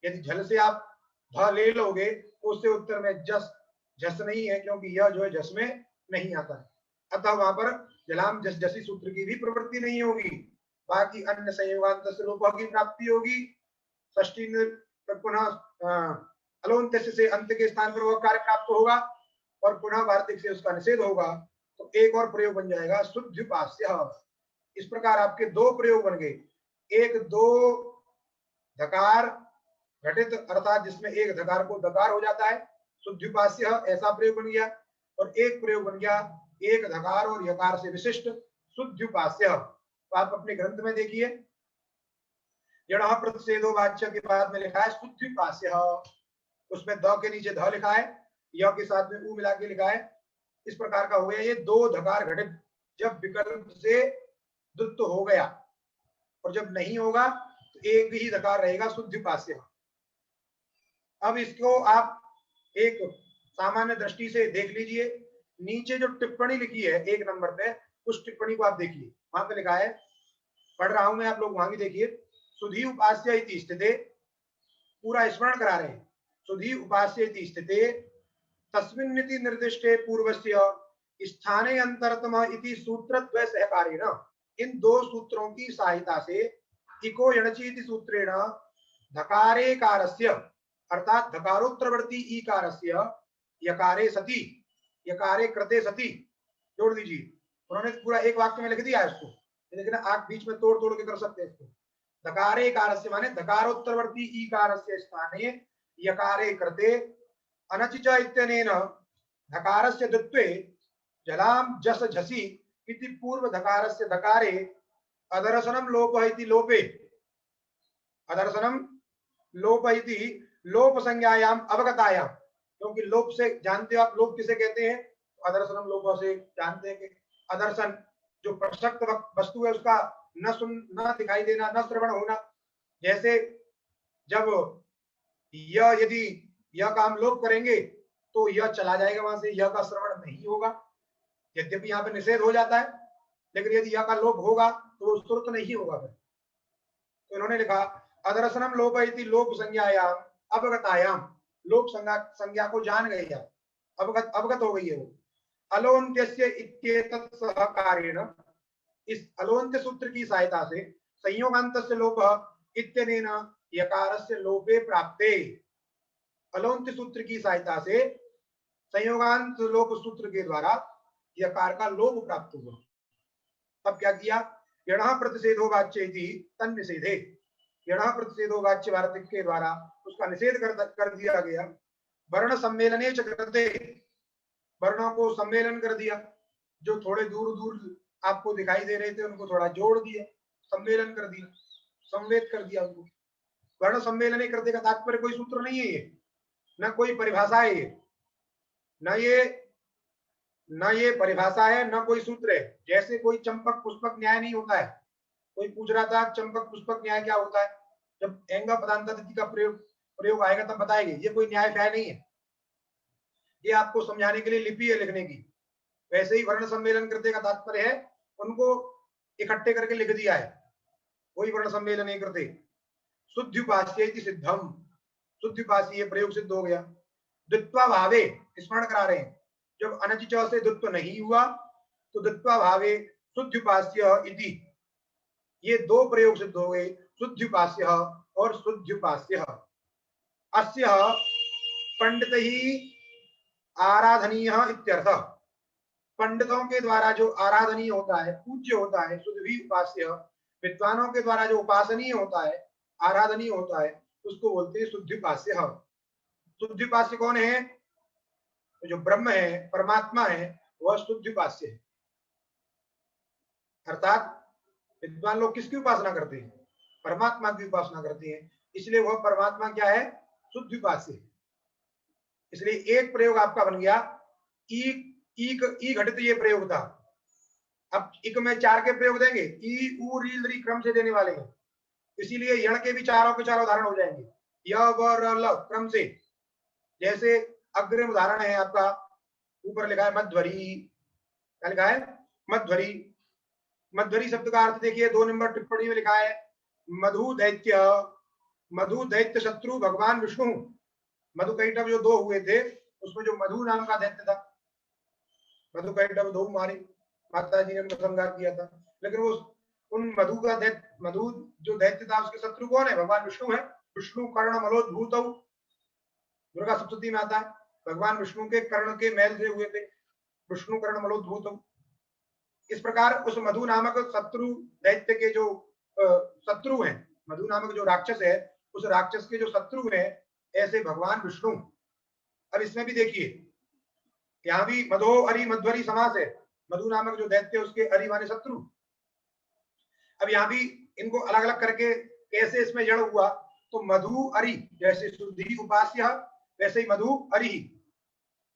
यदि झल से आप ध ले लोगे तो उससे उत्तर में जस झस नहीं है, क्योंकि यह जो है झस में नहीं आता है, अतः वहां पर जलाम जस झसी सूत्र की भी प्रवृत्ति नहीं होगी। बाकी अन्य संयोगांत से लोप की प्राप्ति होगी, षष्ठी पुनः अलोन्त्य से अंत के स्थान पर वह कार्य प्राप्त होगा, और पुनः वार्तिक से उसका निषेध होगा, तो एक और प्रयोग बन जाएगा शुद्ध्युपास्य। इस प्रकार आपके दो प्रयोग बन गए, एक दो धकार घटित अर्थात जिसमें एक धकार को दकार हो जाता है, शुद्ध्युपास्य ऐसा प्रयोग बन गया। और एक प्रयोग बन गया एक धकार और यकार से विशिष्ट शुद्ध्युपास्य। तो आप अपने ग्रंथ में देखिए, यणः प्रतिषेधो वाच्य के बाद में लिखा है शुद्ध्युपास्य, उसमें द के नीचे ध लिखा है, य के साथ में उ मिला के लिखा है। इस प्रकार का हो गया। ये दो धकार घटित जब विकल्प से दुत्व हो गया, और जब नहीं होगा तो एक ही धकार रहेगा शुद्ध्युपास्य। अब इसको आप एक सामान्य दृष्टि से देख लीजिए। नीचे जो टिप्पणी लिखी है 1 नंबर पे, उस टिप्पणी को आप देखिए, वहां पे लिखा है, पढ़ रहा हूं मैं, आप लोग वहां भी देखिए। सुधी उपास्य इति स्थिते, पूरा स्मरण करा रहे हैं, सुधी उपास्य इति स्थिते तस्मिन्निति निर्दिष्टे पूर्वस्य स्थाने अंतरतम इति सूत्रद्वय सहकारेण, इन दो सूत्रों की सहायता से इको यणचि इति सूत्रेण धकारेकारस्य अर्थात धकारोत्तरवर्ती ईकारस्य यकारे सति, यकारे कृते सति, जोड़ दीजिए। उन्होंने पूरा एक वाक्य में लिख दिया है इसको, लेकिन आप बीच में तोड़ तोड़ के कर सकते हैं इसको। धकारे कारस्य माने धकारोत्तरवर्ती ईकारस्य स्थाने यकारे कृते अनचिच इत्यनेन धकारस्य द्वित्वे जलाम जस झसि इति पूर्व धकारस्य धकारे अदर्शनम लोपः इति लोपे, अदर्शनम लोप इति लोप संज्ञायाम अवगतायाम, क्योंकि लोप से जानते हो आप लोप किसे कहते हैं, अदर्शनम लोप से जानते हैं कि अदर्शन जो प्रसक्त वस्तु है उसका न सुन न दिखाई देना, न श्रवण होना। जैसे जब यदि यह काम लोप करेंगे तो यह चला जाएगा वहां से, यह का श्रवण नहीं होगा। यद्यपि यहाँ पे निषेध हो जाता है, लेकिन यदि यह का लोप होगा तो वो श्रुत नहीं होगा फिर। तो इन्होंने लिखा अदर्शनम लोप इति लोप संज्ञायाम अवगतायाम, लोप संज्ञा को जान गई है, अवगत हो गई है वो। अलोन्त्यस्य इत्येतत् सहकारेण, इस अलोन्त्य सूत्र की सहायता से संयोगान्तस्य लोपः इत्यनेन यकारस्य लोपे प्राप्ते, अलोन्त्य सूत्र की सहायता से संयोगांत लोप सूत्र के द्वारा यकार का लोप प्राप्त हुआ। अब क्या किया, यणः प्रतिषेधो वाच्येति तन्निषेधे, यणः प्रतिषेधो वाच्य वार्तिक के द्वारा उसका निषेध कर दिया गया। वर्ण सम्मेलने च कृते, वर्णों को सम्मेलन कर दिया, जो थोड़े दूर दूर आपको दिखाई दे रहे थे उनको थोड़ा जोड़ दिया, सम्मेलन कर दिया, संवेद कर दिया उनको। वर्ण सम्मेलन करते का तात्पर्य कोई सूत्र नहीं है ये, न कोई परिभाषा है ये, न ये परिभाषा है, न कोई सूत्र है। जैसे कोई चंपक पुष्पक न्याय नहीं होता है, कोई पूछ रहा था चंपक पुष्पक न्याय क्या होता है, जब एंगा पदांतति का प्रयोग आएगा तब बताएंगे। ये कोई न्याय फैय नहीं है, ये आपको समझाने के लिए लिपि है लिखने की। वैसे ही वर्ण सम्मेलन करते का तात्पर्य है उनको इकट्ठे करके लिख दिया है, वही वर्ण सम्मेलन करते। शुद्ध्युपास्य सिद्धम, शुद्ध्युपास्य प्रयोग सिद्ध हो गया। द्वित्वा भावे, स्मरण करा रहे हैं, जब अनचिच से द्वित्व नहीं हुआ तो द्वित्वा भावे शुद्ध्युपास्य इति, ये दो प्रयोग सिद्ध हो गए, शुद्ध्युपास्य और शुद्ध्युपास्य। अस्य पंडित ही आराधनीय इत्यर्थ, पंडितों के द्वारा जो आराधनीय होता है, पूज्य होता है, शुद्ध भी उपास्य, विद्वानों के द्वारा जो उपासनीय होता है, आराधनीय होता है, उसको बोलते हैं शुद्ध्युपास्य। शुद्ध्युपास्य कौन है, तो जो ब्रह्म है, परमात्मा है, वह शुद्ध्युपास्य है। अर्थात विद्वान लोग किसकी उपासना करते हैं, परमात्मा की उपासना करते हैं, इसलिए वह परमात्मा क्या है, शुद्ध्युपास्य है। इसलिए एक प्रयोग आपका बन गया, ई घटित ये प्रयोग था। अब इक में 4 के प्रयोग देंगे, ई उ री री क्रम से देने वाले हैं, इसीलिए यण के भी चारों के चारों उदाहरण हो जाएंगे, य व र ल क्रम से। जैसे अग्रिम उदाहरण है आपका, ऊपर लिखा है मध्वरी, क्या लिखा है, मध्वरी। मध्वरी शब्द का अर्थ देखिए, 2 नंबर टिप्पणी में लिखा है, मधु दैत्य शत्रु भगवान विष्णु। मधुकैटभ जो 2 हुए थे, उसमें जो मधु नाम का दैत्य था, मधुकैटभ 2 मारे, माता जी ने उनका संहार किया था, लेकिन वो उन मधु जो दैत्य था उसके शत्रु कौन है, भगवान विष्णु है। विष्णु कर्ण मलोद्भूत, दुर्गा सप्तती में आता है, भगवान विष्णु के कर्ण के मैल से हुए थे, विष्णु कर्ण मलोद्भूत। इस प्रकार उस मधु नामक शत्रु दैत्य के जो शत्रु हैं, मधु नामक जो राक्षस है, उस राक्षस के जो शत्रु हैं, ऐसे भगवान विष्णु। अब इसमें भी देखिए, यहाँ भी मधो अरि मध्वरी समास है। मधु नामक जो दैत्य उसके अरि माने शत्रु। अब यहाँ भी इनको अलग अलग करके कैसे इसमें जड़ हुआ, तो मधु अरि जैसे शुद्धि उपास्य वैसे ही मधु अरि।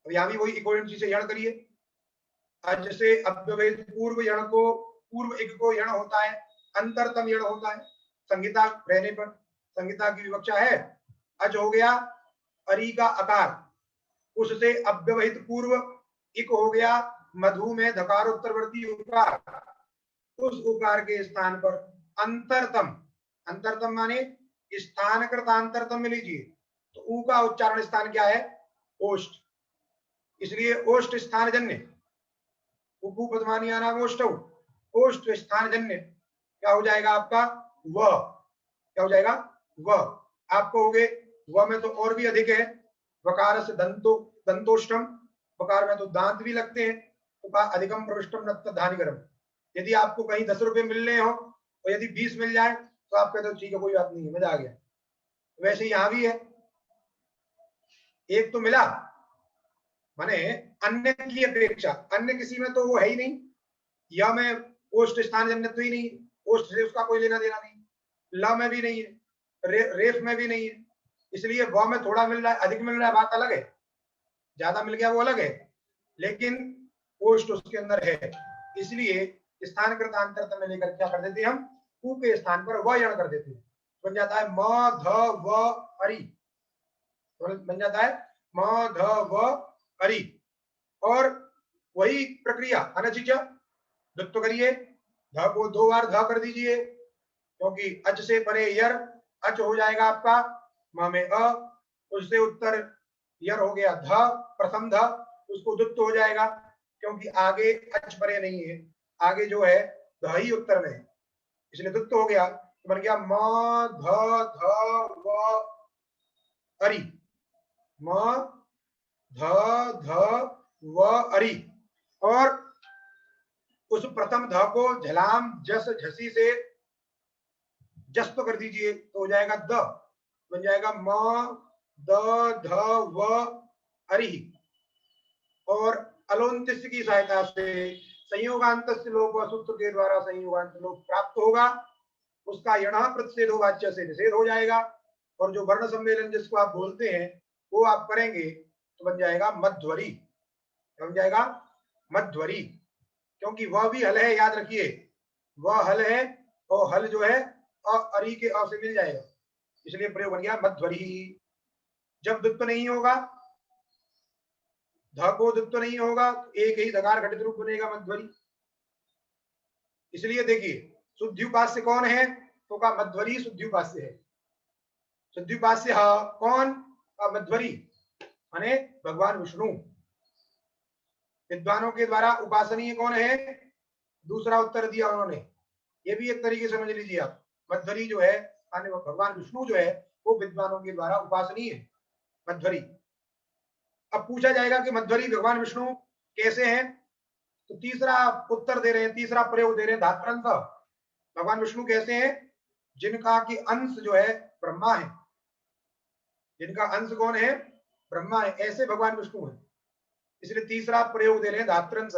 अब यहाँ भी वही इक्विवेलेंसी से यण करिए। जैसे अव्यवहित पूर्व यण को, पूर्व एक को यण होता है, अंतरतम यण होता है संहिता रहने पर। संहिता की विवक्षा है, अज हो गया अरि का अकार, उससे अव्यवहित पूर्व इक हो गया मधु में धकार उत्तरवर्ती उकार, उस उकार के स्थान पर अंतरतम, अंतरतम माने स्थान कृतांतरतम में लीजिए, तो ऊ का उच्चारण स्थान क्या है, ओष्ठ, इसलिए ओष्ठ स्थान जन्य, उपू पद्मानिया नाम ओष्ठ, ओष्ठ स्थान जन्य क्या हो जाएगा आपका, वह क्या हो जाएगा, वह। आपको हो गए वह में तो और भी अधिक है, वकार से दंतो दंतोष्टम, वकार में तो दांत भी लगते हैं, तो का अधिकम प्रविष्टम नत्त धानिकरम। यदि आपको कहीं 10 रुपए मिल रहे हो और यदि 20 मिल जाए तो आप कहते हो ठीक है कोई बात नहीं है, मजा आ गया। वैसे यहां भी है, एक तो मिला माने अन्य की अपेक्षा, अन्य किसी में तो वो है ही नहीं, या में ओष्ठ स्थान जन्य तो ही नहीं, ओष्ठ से उसका कोई लेना देना नहीं, ल में भी नहीं है, रेफ में भी नहीं है, इसलिए व में थोड़ा मिल रहा है, अधिक मिल रहा है, बात अलग है, ज्यादा मिल गया वो अलग है, लेकिन ओष्ठ उसके अंदर है, इसलिए स्थान कृत अंतरतम में लेकर क्या कर देते हैं हम, ऊ के स्थान पर व यण कर देते हैं, बन जाता है म ध व अरि, बन जाता है म ध व अरि। और वही प्रक्रिया अनचिच दुत्व करिए, ध को 2 बार ध कर दीजिए, क्योंकि अच से परे यर, अच हो जाएगा आपका म में अ, उससे उत्तर यर हो गया ध, प्रथम ध, उसको दुत्व हो जाएगा, क्योंकि आगे अच परे नहीं है, आगे जो है ध ही उत्तर में है, इसलिए दुत्व हो गया, तो बन गया म ध ध व अरि, म ध ध व अरि। और उस प्रथम ध को झलाम जस झसी से जस्त कर दीजिए, तो हो जाएगा द, बन जाएगा म द ध व अरि। और अलोन्तिस की सहायता से संयोगांत लोप सूत्र के द्वारा संयोगांत लोप प्राप्त होगा, उसका यण प्रतिषेधो वाच्य से निषेध हो जाएगा, और जो वर्ण सम्मेलन जिसको आप बोलते हैं वो आप करेंगे तो बन जाएगा मध्वरी, बन जाएगा मध्वरी, क्योंकि वह भी हल है, याद रखिए वह हल है, और हल जो है अरि के अ से मिल जाएगा, इसलिए प्रयोग बन गया मध्वरी। जब दुत्व नहीं होगा, ध को दुत्व नहीं होगा, एक ही धकार घटित रूप बनेगा मध्वरी। इसलिए देखिए शुद्ध्युपास्य कौन है, तो का मध्वरी शुद्ध्युपास्य है, शुद्ध्युपास्य कौन, का मध्वरी माने भगवान विष्णु। विद्वानों के द्वारा उपासनीय कौन है, दूसरा उत्तर दिया उन्होंने, ये भी एक तरीके से समझ लीजिए आप, मध्वरी जो है भगवान विष्णु जो है वो विद्वानों के द्वारा उपासनीय है, मध्वरी। अब पूछा जाएगा कि मध्वरी भगवान विष्णु कैसे हैं, तो तीसरा उत्तर दे रहे हैं, तीसरा प्रयोग दे रहे हैं धात्रंत। भगवान विष्णु कैसे हैं, जिनका कि अंश जो है ब्रह्मा है, जिनका अंश कौन है, ब्रह्मा है, ऐसे भगवान विष्णु है, इसलिए तीसरा प्रयोग दे रहे हैं धात्रंत।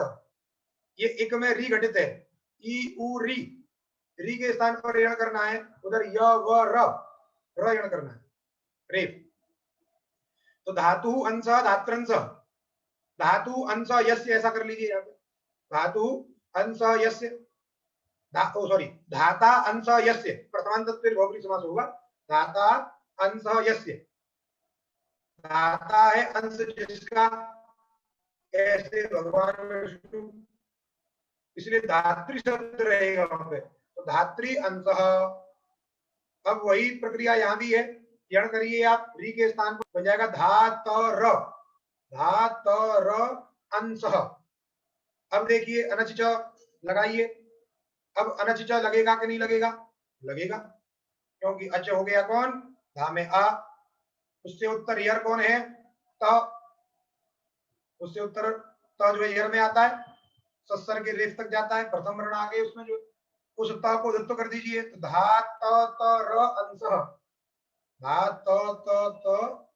ये एक में री घटित है, ई उ री, री के स्थान पर ऋण करना है, उधर य व र ऋण करना है, रेप। तो धातु अंश धात्रंश, धातु अंश यस्य, ऐसा कर लीजिए यहाँ पे, धातु अंश यस्य, सॉरी धाता अंश यस्य, प्रथमांत बहुव्रीहि समास होगा, धाता अंश यस्य, धाता है अंश जिसका, ऐसे भगवान विष्णु, इसलिए धात्री शब्द रहेगा वहां पे, तो धात्री अंश। अब वही प्रक्रिया यहां भी है, यण करिए आप, री के स्थान पर हो जाएगा धातर, धातर अंश। अब देखिए अनच लगाइए, अब अनच लगेगा कि नहीं लगेगा, लगेगा, क्योंकि अच हो गया कौन, धा में आ, उससे उत्तर यर कौन है, त, उससे उत्तर त जो है यर में आता है, सस्तर के रेफ तक जाता है, प्रथम वर्ण आ गए उसमें, जो उस त को दत्त कर दीजिए, तो धा त र अंश, धा त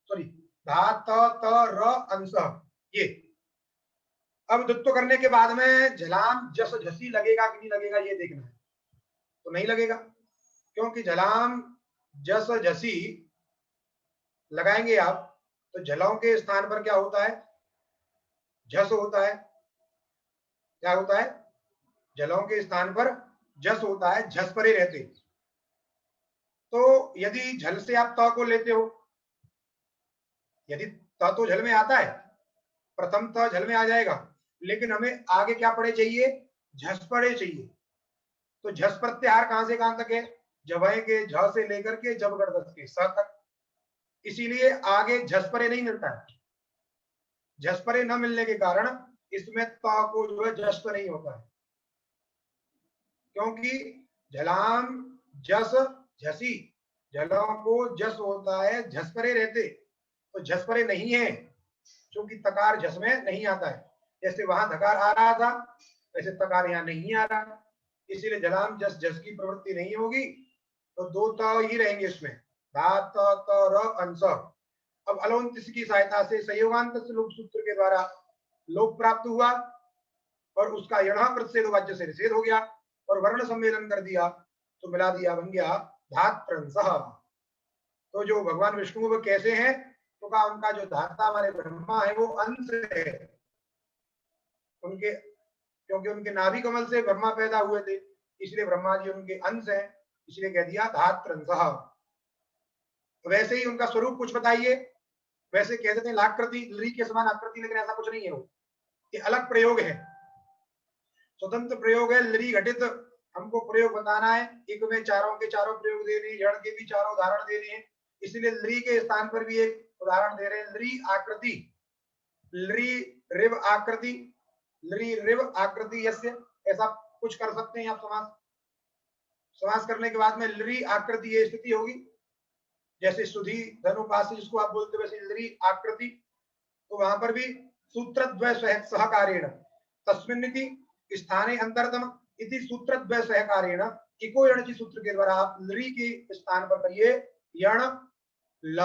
सॉरी धा त र अंश, ये। अब दुत्व करने के बाद में झलाम जस झसी लगेगा कि नहीं लगेगा ये देखना है। तो नहीं लगेगा, क्योंकि झलाम जस झसी लगाएंगे आप तो झलों के स्थान पर क्या होता है, झस होता है। क्या होता है, झलों के स्थान पर झस होता है, झस परे रहते। तो यदि झल से आप त को लेते हो, यदि त तो झल में आता है, प्रथम त झल में आ जाएगा, लेकिन हमें आगे क्या पड़े चाहिए, झस पड़े चाहिए। तो झस प्रत्याहार कहां से कहां तक है, जबय के झ से लेकर के जब गर्दश के स तक। इसीलिए आगे झस परे नहीं मिलता है। झस परे न मिलने के कारण इसमें त को जो है जस नहीं होता है, क्योंकि झलाम जस झसी, झलों को जस होता है झस परे रहते, तो झस परे नहीं है, क्योंकि तकार झस में नहीं आता है। जैसे वहां धकार आ रहा था, वैसे तकार यहाँ नहीं आ रहा, इसीलिए जलाम जस जस की प्रवृत्ति नहीं होगी, तो दो त ही रहेंगे इसमें, धा त र अंश। अब अलोन्त की सहायता से संयोगांत लोप सूत्र के द्वारा लोप प्राप्त हुआ और उसका यण प्रतिषेध वाच्य से निषेध हो गया और वर्ण सम्मेलन कर दिया, तो मिला दिया, बन गया धात्रंसः। तो जो भगवान विष्णु वो कैसे हैं, तो कहा उनका जो धाता हमारे ब्रह्मा है वो अंश है उनके, क्योंकि उनके नाभि कमल से ब्रह्मा पैदा हुए थे, इसलिए ब्रह्मा जी उनके अंश हैं, इसलिए कह दिया धात्रंसः। वैसे ही उनका स्वरूप कुछ बताइए। वैसे कह देते हैं लाकृति, लरी के समान आकृति, लेकिन ऐसा कुछ नहीं है, वो ये अलग प्रयोग है, स्वतंत्र प्रयोग है। लरी घटित हमको प्रयोग बताना है, एक में चारों के चारों प्रयोग दे रहे हैं, जड़ के भी चारों उदाहरण दे रहे हैं, इसलिए लरी के स्थान पर भी एक उदाहरण दे रहे हैं। लरी आकृति, लरी रिव आकृति, लरी रिव आकृति यस्य, ऐसा कुछ कर सकते हैं आप समास। समास करने के बाद में लरी आकृति ये स्थिति होगी, जैसे सुधी धनुपास जिसको आप बोलते हो, वैसे लरी आकृति। तो वहां पर भी सूत्रद्वय सहकारेण तस्मिन्निति स्थाने अंतरतम इति सूत्रद्वय सहकारेण इको यणचि सूत्र के द्वारा आप लरी के स्थान पर करिए यण ल।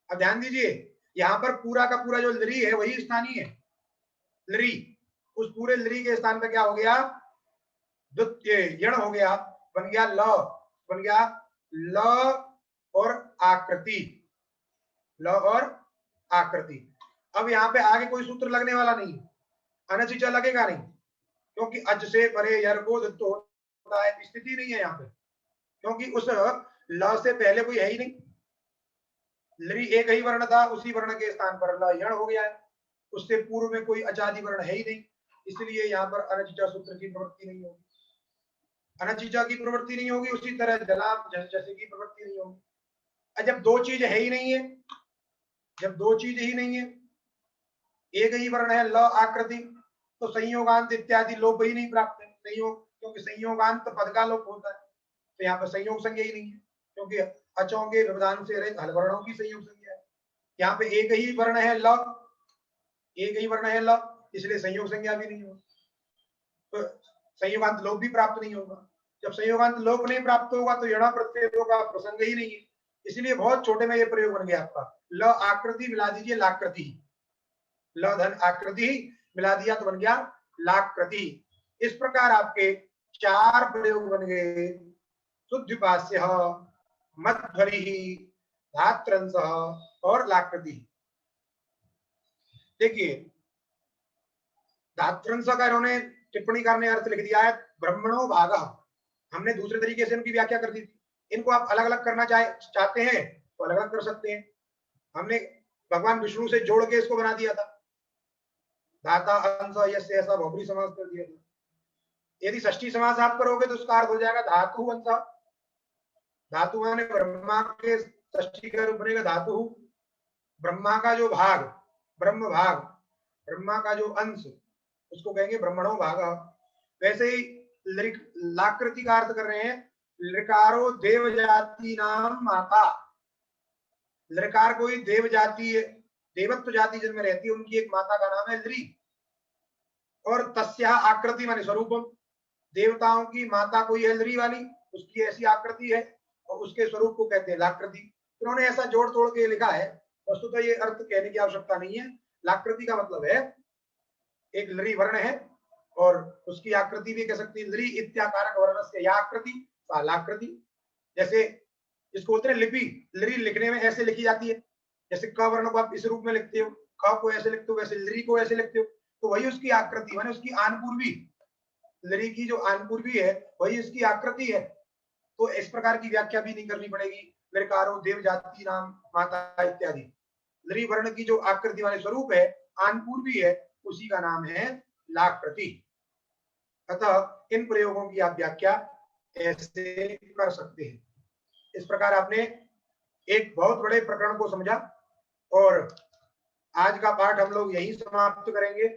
अब ध्यान दीजिए, यहां पर पूरा का पूरा जो लरी है वही स्थानीय है, लरी, उस पूरे लरी के स्थान पर क्या हो गया, द्वितीय यण हो गया, बन गया ल, बन गया ल और आकृति, ल और आकृति। अब यहाँ पे आगे कोई सूत्र लगने वाला नहीं, अनचिचा लगेगा नहीं, क्योंकि अज से परे यर को दित्व होता है, स्थिति नहीं है यहाँ पे, क्योंकि उस ल से पहले कोई है ही नहीं, लरी एक ही वर्ण था, उसी वर्ण के स्थान पर ल यण हो गया है, उससे पूर्व में कोई अजादि वर्ण है ही नहीं, इसलिए यहाँ पर अनचिचा सूत्र की प्रवृत्ति नहीं होगी, अनचिचा की प्रवृत्ति नहीं होगी। उसी तरह जलाम जैसे की प्रवृत्ति नहीं होगी। जब दो चीज है ही नहीं है, जब दो चीज ही नहीं है, एक ही वर्ण है ल आकृति, तो संयोगांत इत्यादि लोप ही नहीं प्राप्त है, संयोग, क्योंकि संयोगांत पद का लोप होता है, तो यहाँ पर संयोग संज्ञा ही नहीं है, क्योंकि अचों के व्यवधान से रहित हल वर्णों की संयोग संज्ञा है। यहाँ पे एक ही वर्ण है ल, एक ही वर्ण है ल, इसलिए संयोग संज्ञा भी नहीं होगी, तो संयोगांत लोप भी प्राप्त नहीं होगा। जब संयोगांत लोप नहीं प्राप्त होगा तो यण प्रत्ययों का प्रसंग ही नहीं है, इसलिए बहुत छोटे में ये प्रयोग बन गया आपका, ल आकृति मिला दीजिए लाकृति, ल धन आकृति मिला दिया तो बन गया लाकृति। इस प्रकार आपके चार प्रयोग बन गए, शुद्धिपास्य, मध्वरि, धात्रंस और लाकृति। देखिए धात्रंस का इन्होंने टिप्पणीकार ने अर्थ लिख दिया है ब्रह्मणो भाग, हमने दूसरे तरीके से इनकी व्याख्या कर दी थी, इनको आप अलग अलग करना चाहते हैं तो अलग अलग कर सकते हैं। हमने भगवान विष्णु से जोड़ के इसको बना दिया था, धाता अंश यस्य, ऐसा बहुब्री समास कर दिया था। यदि षष्ठी समास आप करोगे तो उसका अर्थ हो जाएगा धातु अंश, धातु माने ब्रह्मा के षष्ठी का रूप बनेगा धातु, ब्रह्मा का जो भाग, ब्रह्म भाग, ब्रह्मा का जो अंश, उसको कहेंगे ब्रह्मणो भाग। वैसे ही लाकृति का अर्थ कर रहे हैं लृकारो देव जाति नाम माता, लृकार कोई देव जाति, देवत्व जाति जिनमें रहती है उनकी एक माता का नाम है लृ, और तस्या आकृति माने स्वरूपम, देवताओं की माता कोई है लृ वाली, उसकी ऐसी आकृति है और उसके स्वरूप को कहते हैं लाकृति। उन्होंने ऐसा जोड़ तोड़ के लिखा है, वस्तुतः ये अर्थ कहने की आवश्यकता नहीं है। लाकृति का मतलब है एक लरी वर्ण है और उसकी आकृति भी कह सकती है, लरी इत्याकारक वर्णस्य या आकृति सा लाकृति। जैसे इसको बोलते हैं लिपि, लरी लिखने में ऐसे लिखी जाती है, जैसे क वर्ण को आप इस रूप में लिखते हो, ख को ऐसे लिखते हो, वैसे लरी को ऐसे लिखते हो, तो वही उसकी आकृति माने उसकी आनपूर्वी, लरी की जो आनपूर्वी है वही उसकी आकृति है। तो इस प्रकार की व्याख्या भी नहीं करनी पड़ेगी, लृकारो देव जाति नाम माता इत्यादि। लरी वर्ण की जो आकृति वाले स्वरूप है, आनपूर्वी है, उसी का नाम है लाकृति। अतः इन प्रयोगों की आप व्याख्या ऐसे कर सकते हैं। इस प्रकार आपने एक बहुत बड़े प्रकरण को समझा और आज का पाठ हम लोग यही समाप्त करेंगे।